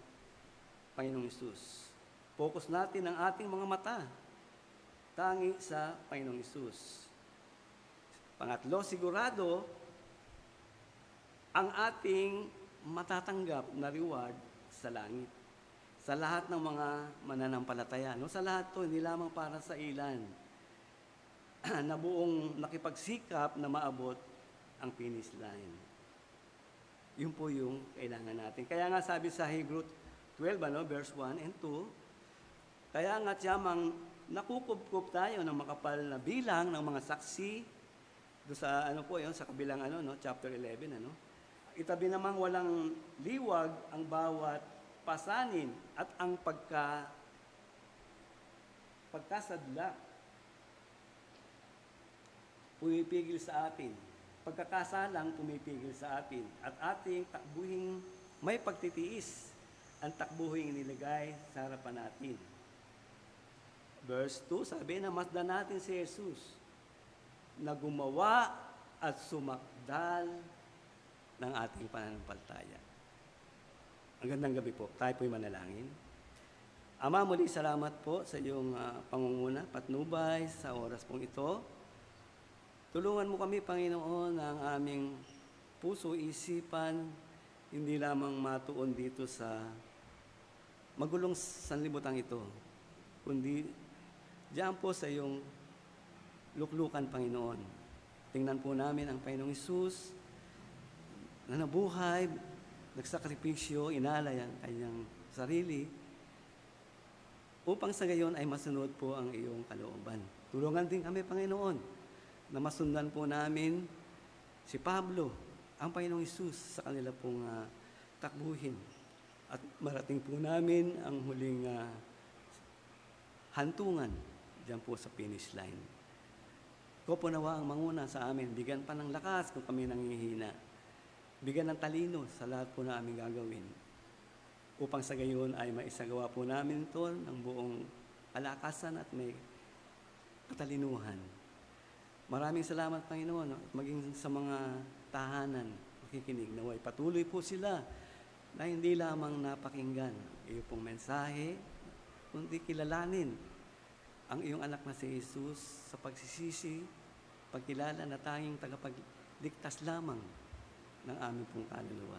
Panginoong Hesus. Focus natin ang ating mga mata tangi sa Panginoong Hesus. Pangatlo, sigurado ang ating matatanggap na reward sa langit. Sa lahat ng mga mananampalataya. No? Sa lahat to, hindi lamang para sa ilan na buong nakipagsikap na maabot ang finish line. Yun po yung kailangan natin. Kaya nga sabi sa Hebrew 12, verse 1 and 2, kaya nga tiyamang nakukubkob tayo ng makapal na bilang ng mga saksi do sa sa kabilang chapter 11 Itabi namang walang liwag ang bawat pasanin at ang pagkasadla pumipigil sa atin. Pagkakasalang pumipigil sa atin at ating takbuhing may pagtitiis ang takbuhing nilagay sa harapan natin. Verse 2, sabi na masdan natin si Jesus na gumawa at sumakdal ng ating pananampalataya. Ang gandang gabi po. Tayo po'y manalangin. Ama, muli salamat po sa iyong pangunguna, patnubay sa oras pong ito. Tulungan mo kami, Panginoon, ang aming puso, isipan, hindi lamang matuon dito sa magulong sanlibutan ito, kundi diyan po sa iyong luklukan, Panginoon. Tingnan po namin ang Panginoong Hesus na nabuhay, nagsakripisyo, inalay ang kanyang sarili, upang sa gayon ay masunod po ang iyong kalooban. Tulungan din kami, Panginoon, na masundan po namin si Pablo, ang Panginoong Hesus sa kanila pong takbuhin. At marating po namin ang huling hantungan diyan po sa finish line. Ko po nawa ang manguna sa amin, bigyan pa ng lakas kung kami nangihina. Bigyan ng talino sa lahat po na aming gagawin. Upang sa gayon ay maisagawa po namin ito ng buong kalakasan at may katalinuhan. Maraming salamat, Panginoon, at maging sa mga tahanan, makikinig, naway patuloy po sila na hindi lamang napakinggan iyo pong mensahe, kundi kilalanin ang iyong anak na si Jesus sa pagsisisi, pagkilala na tanging tagapagligtas lamang ng aming pong kaluluwa.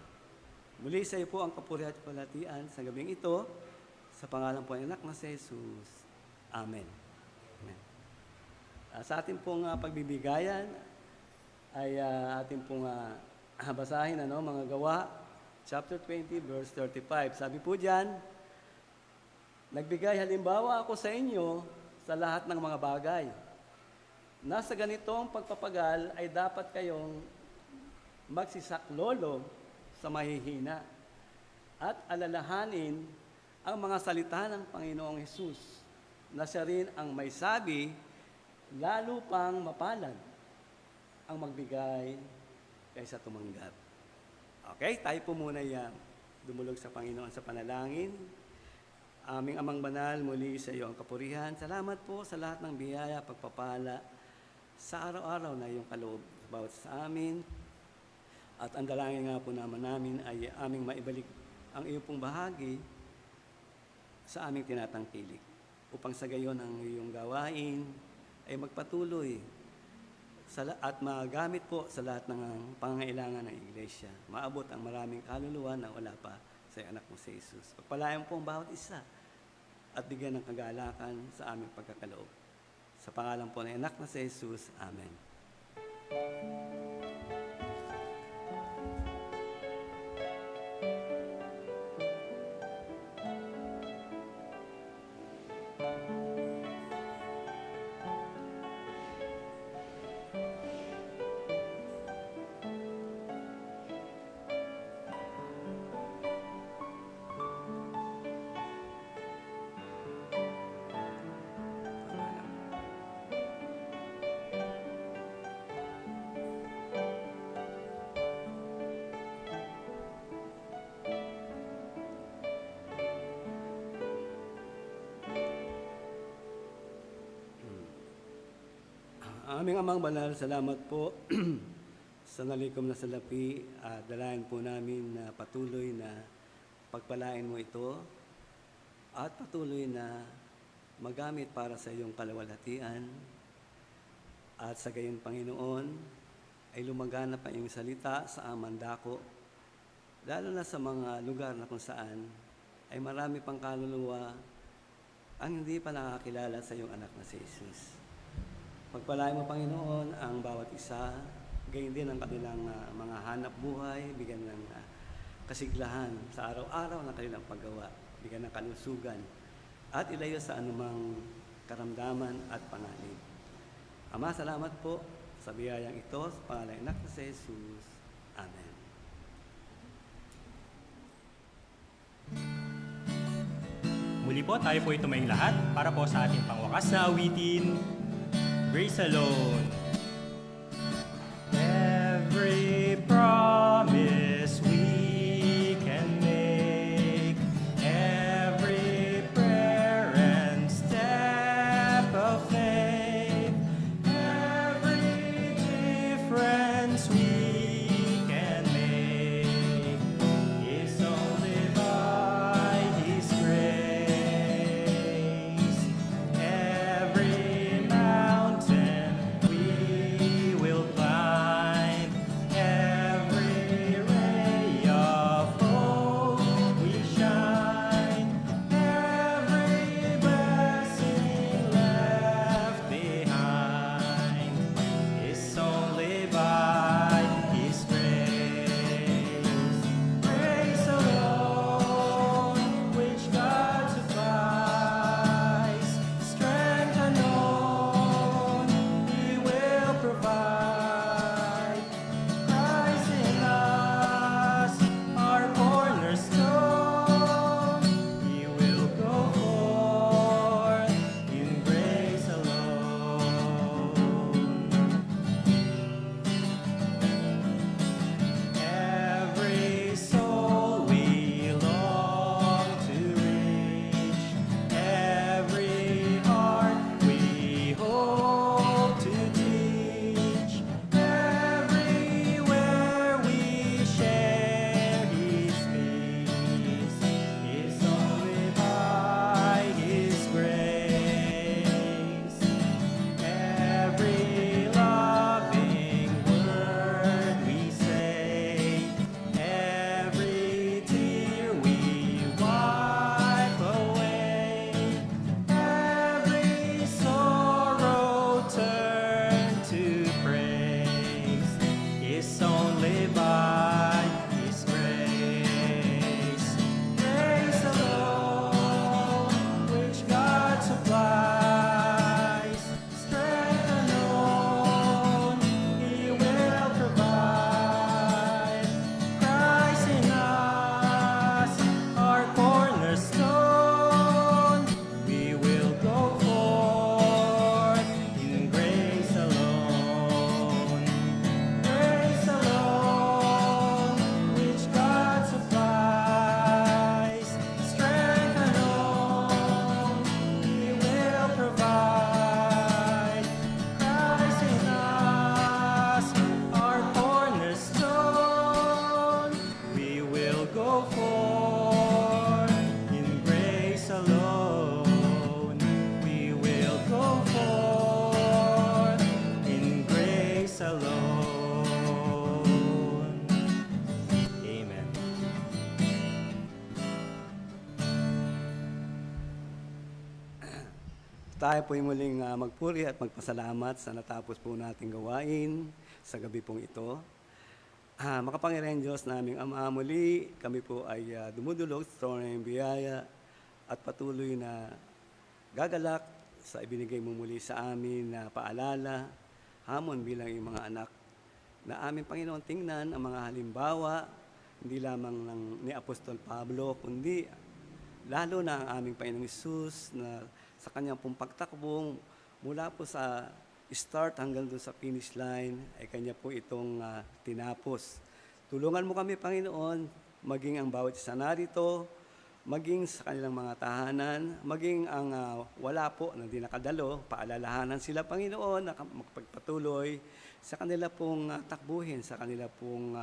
Muli sa iyo po ang kapurihan at palatian sa gabing ito, sa pangalan po ng anak na si Jesus. Amen. Amen. Sa ating pong pagbibigayan ay ating pong basahin mga gawa, chapter 20, verse 35. Sabi po diyan, nagbigay halimbawa ako sa inyo sa lahat ng mga bagay. Nasa ganitong pagpapagal ay dapat kayong magsisaklolo sa mahihina at alalahanin ang mga salita ng Panginoong Hesus na siya rin ang may sabi, lalo pang mapalad ang magbigay kaysa tumanggap. Okay, tayo po muna dumulog sa Panginoon sa panalangin. Aming Amang Banal, muli sa iyo ang kapurihan. Salamat po sa lahat ng biyaya, pagpapala sa araw-araw na iyong kaloob bawat sa amin. At ang dalangin nga po namin ay aming maibalik ang iyong pong bahagi sa aming tinatangkilik. Upang sa gayon ang iyong gawain ay magpatuloy at magamit po sa lahat ng pangangailangan ng Iglesia. Maabot ang maraming kaluluwa na wala pa sa anak mo si Jesus. Pagpalayan po ang bawat isa at bigyan ng kagalakan sa aming pagkakaloob. Sa pangalan po ng anak na si Jesus. Amen. Aming Amang Banal, salamat po sa nalikom na salapi at dalayan po namin na patuloy na pagpalain mo ito at patuloy na magamit para sa iyong kalawalhatian at sa gayon Panginoon ay lumaganap ang iyong salita sa amang dako, lalo na sa mga lugar na kung saan ay marami pang kaluluwa ang hindi pa nakakilala sa iyong anak na si Jesus. Pagpalain mo, Panginoon, ang bawat isa, gayon din ang kanilang mga hanap buhay, bigyan ng kasiglahan sa araw-araw ng kanilang paggawa, bigyan ng kalusugan, at ilayo sa anumang karamdaman at panganib. Ama, salamat po sa biyayang ito, sa pangalan ng anak na si Jesus. Amen. Muli po, tayo po tumayong lahat para po sa ating pangwakas na awitin, Grace Alone. Every promise we can make, every prayer and step of faith, every difference we can make is only by His grace. Every mountain we will climb, every ray of hope we shine, every blessing left behind is only by His grace. Grace alone, which God supplies, strength unknown He will provide. Christ in us, our cornerstone, He will go forth in grace alone. Every soul we long to reach, every heart we hope to teach, everywhere we share His peace is only by His grace. Every loving word we say, every tear we wipe away, every sorrow turn to praise is only by His grace. Grace alone, which God supplies, strength unknown He will provide. Christ in us, our cornerstone, we will go forth in grace alone. Grace alone, which God supplies, strength unknown He will provide. Christ in us, our cornerstone, we will go forth in grace alone. We will go forth in grace alone. Amen. Tayo po'y muling magpuri at magpasalamat sa natapos po nating gawain sa gabi pong ito. Makapangyarihan Diyos naming Ama, muli kami po ay dumudulog sa trono ng biyaya at patuloy na gagalak sa ibinigay mo muli sa amin na paalala, hamon bilang iyong mga anak, na aming Panginoon tingnan ang mga halimbawa, hindi lamang ni Apostol Pablo, kundi lalo na ang aming Panginoong Hesus na sa kanyang pong pagtakbo mula po sa start hanggang doon sa finish line ay kanya po itong tinapos. Tulungan mo kami, Panginoon, maging ang bawat isa narito maging sa kanilang mga tahanan, maging ang wala po na di nakadalo, paalalahanan sila, Panginoon, na magpagpatuloy sa kanila pong takbuhin, sa kanila pong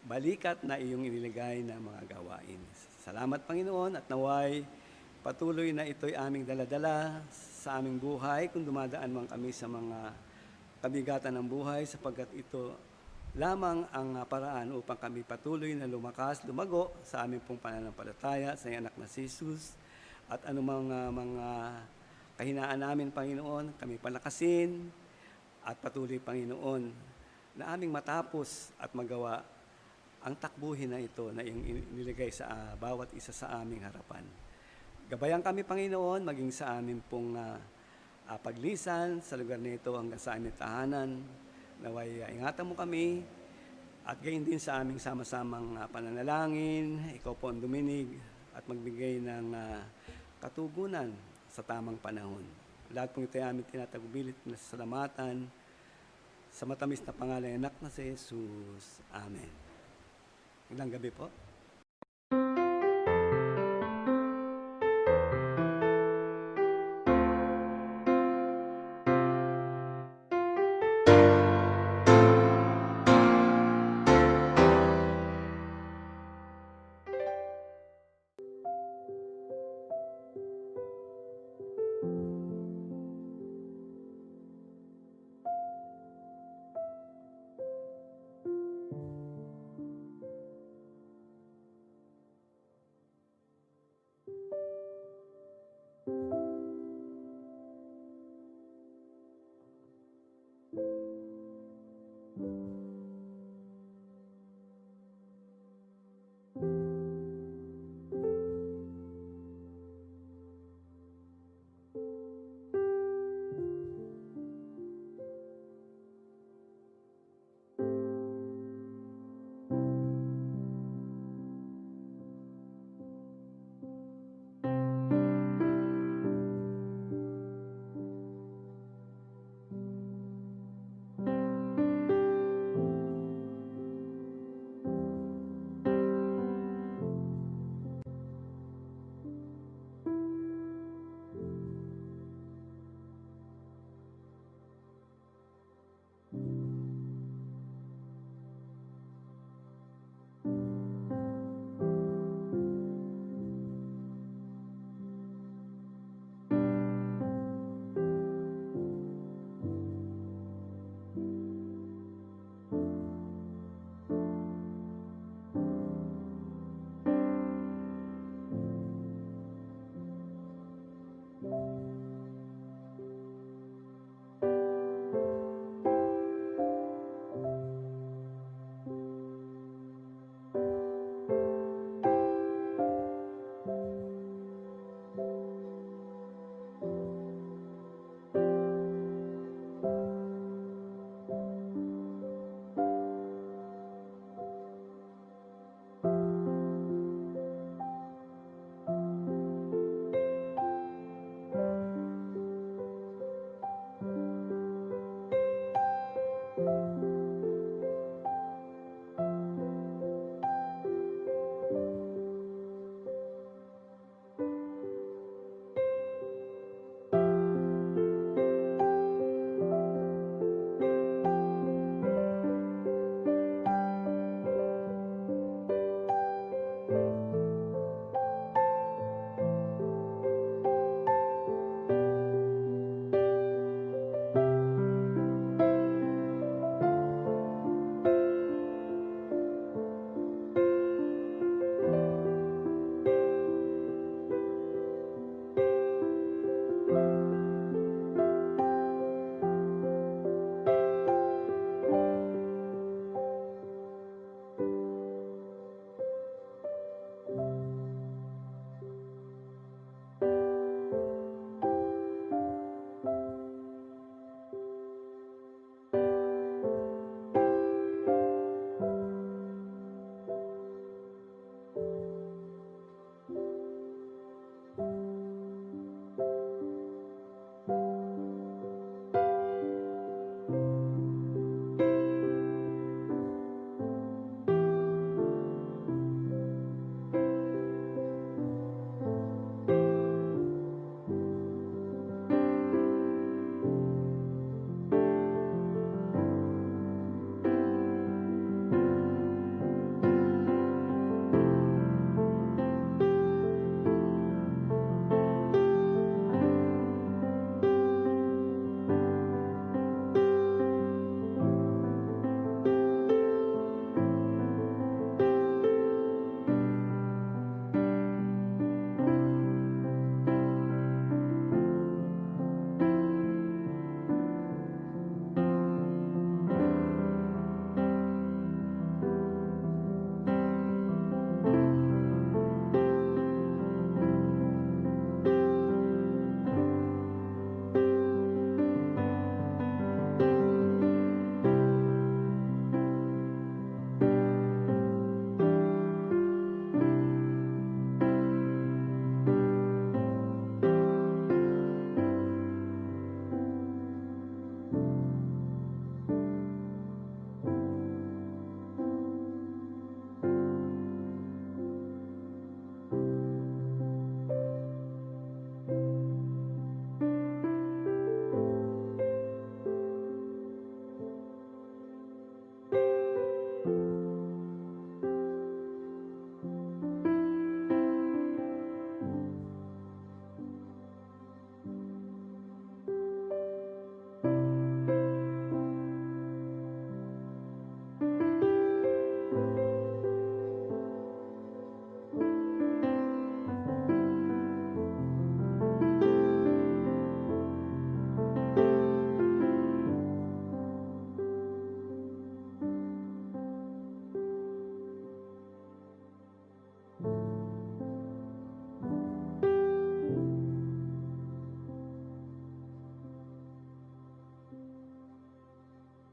balikat na iyong iniligay na mga gawain. Salamat, Panginoon, at naway patuloy na ito'y aming daladala sa aming buhay kung dumadaan man kami sa mga kabigatan ng buhay, sapagkat ito lamang ang paraan upang kami patuloy na lumakas, lumago sa aming pong pananampalataya sa iyong anak na si Jesus, at anumang mga kahinaan namin, Panginoon, kami palakasin at patuloy, Panginoon, na aming matapos at magawa ang takbuhin na ito na iyong inilagay sa bawat isa sa aming harapan. Gabayan kami, Panginoon, maging sa aming pong paglisan sa lugar nito hanggang sa aming tahanan. Naway ingatan mo kami, at gayon din sa aming sama-samang pananalangin. Ikaw po ang duminig at magbigay ng katugunan sa tamang panahon. Lahat po ito ay aming tinatagubilit na salamatan sa matamis na pangalan ng anak na si Jesus. Amen. Magandang gabi po.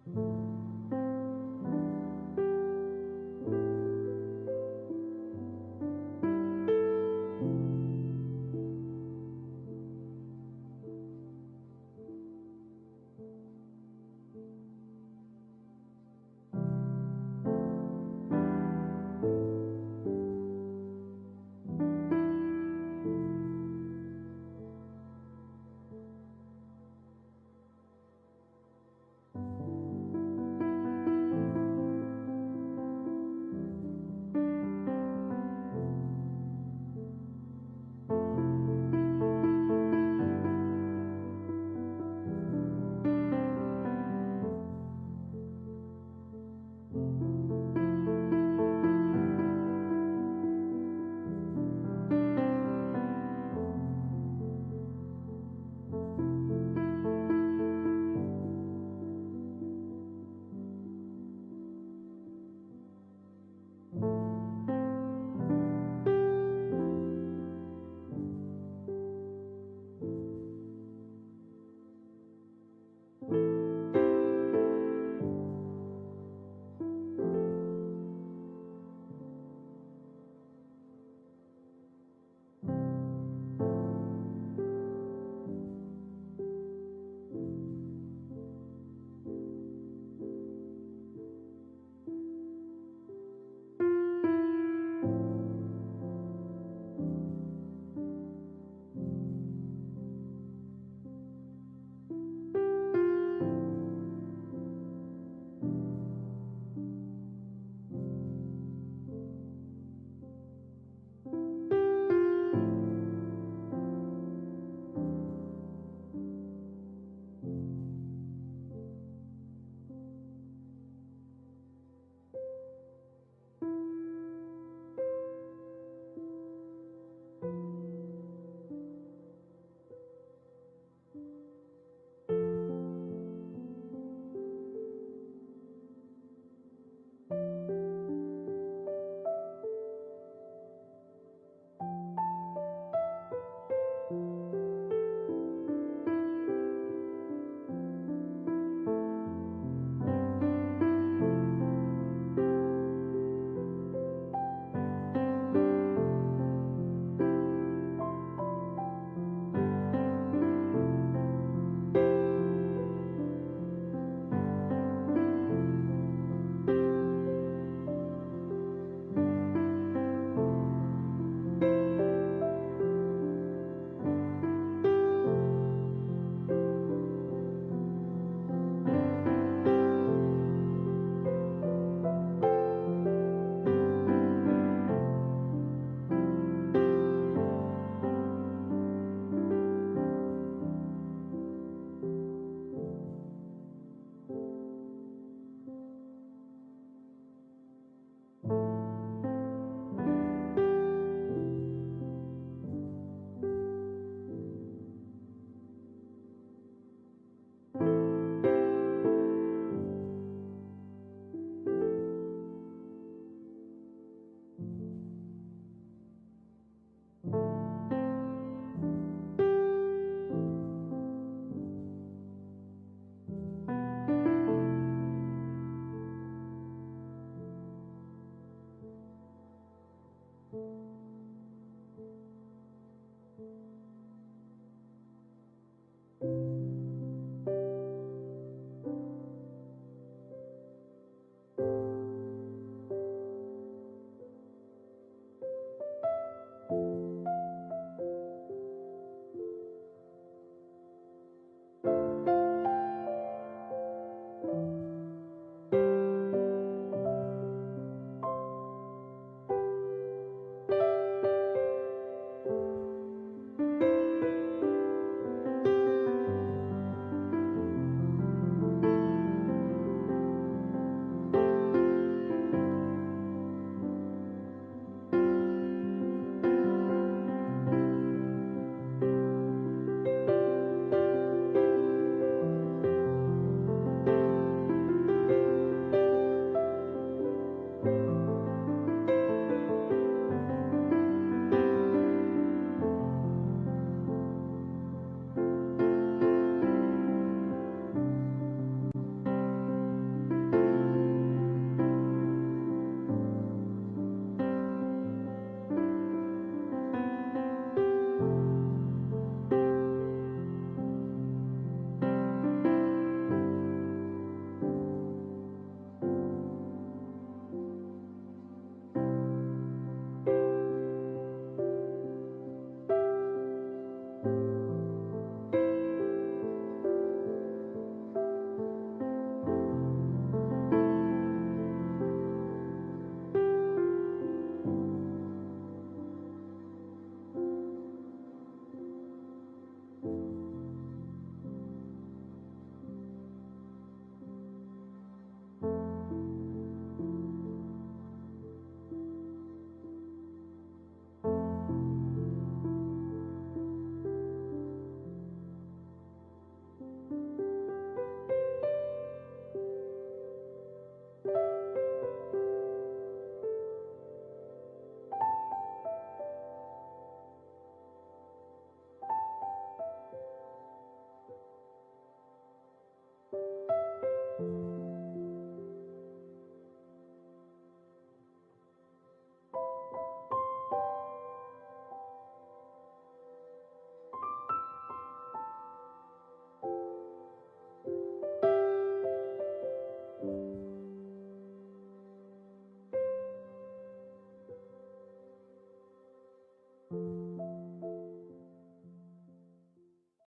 you.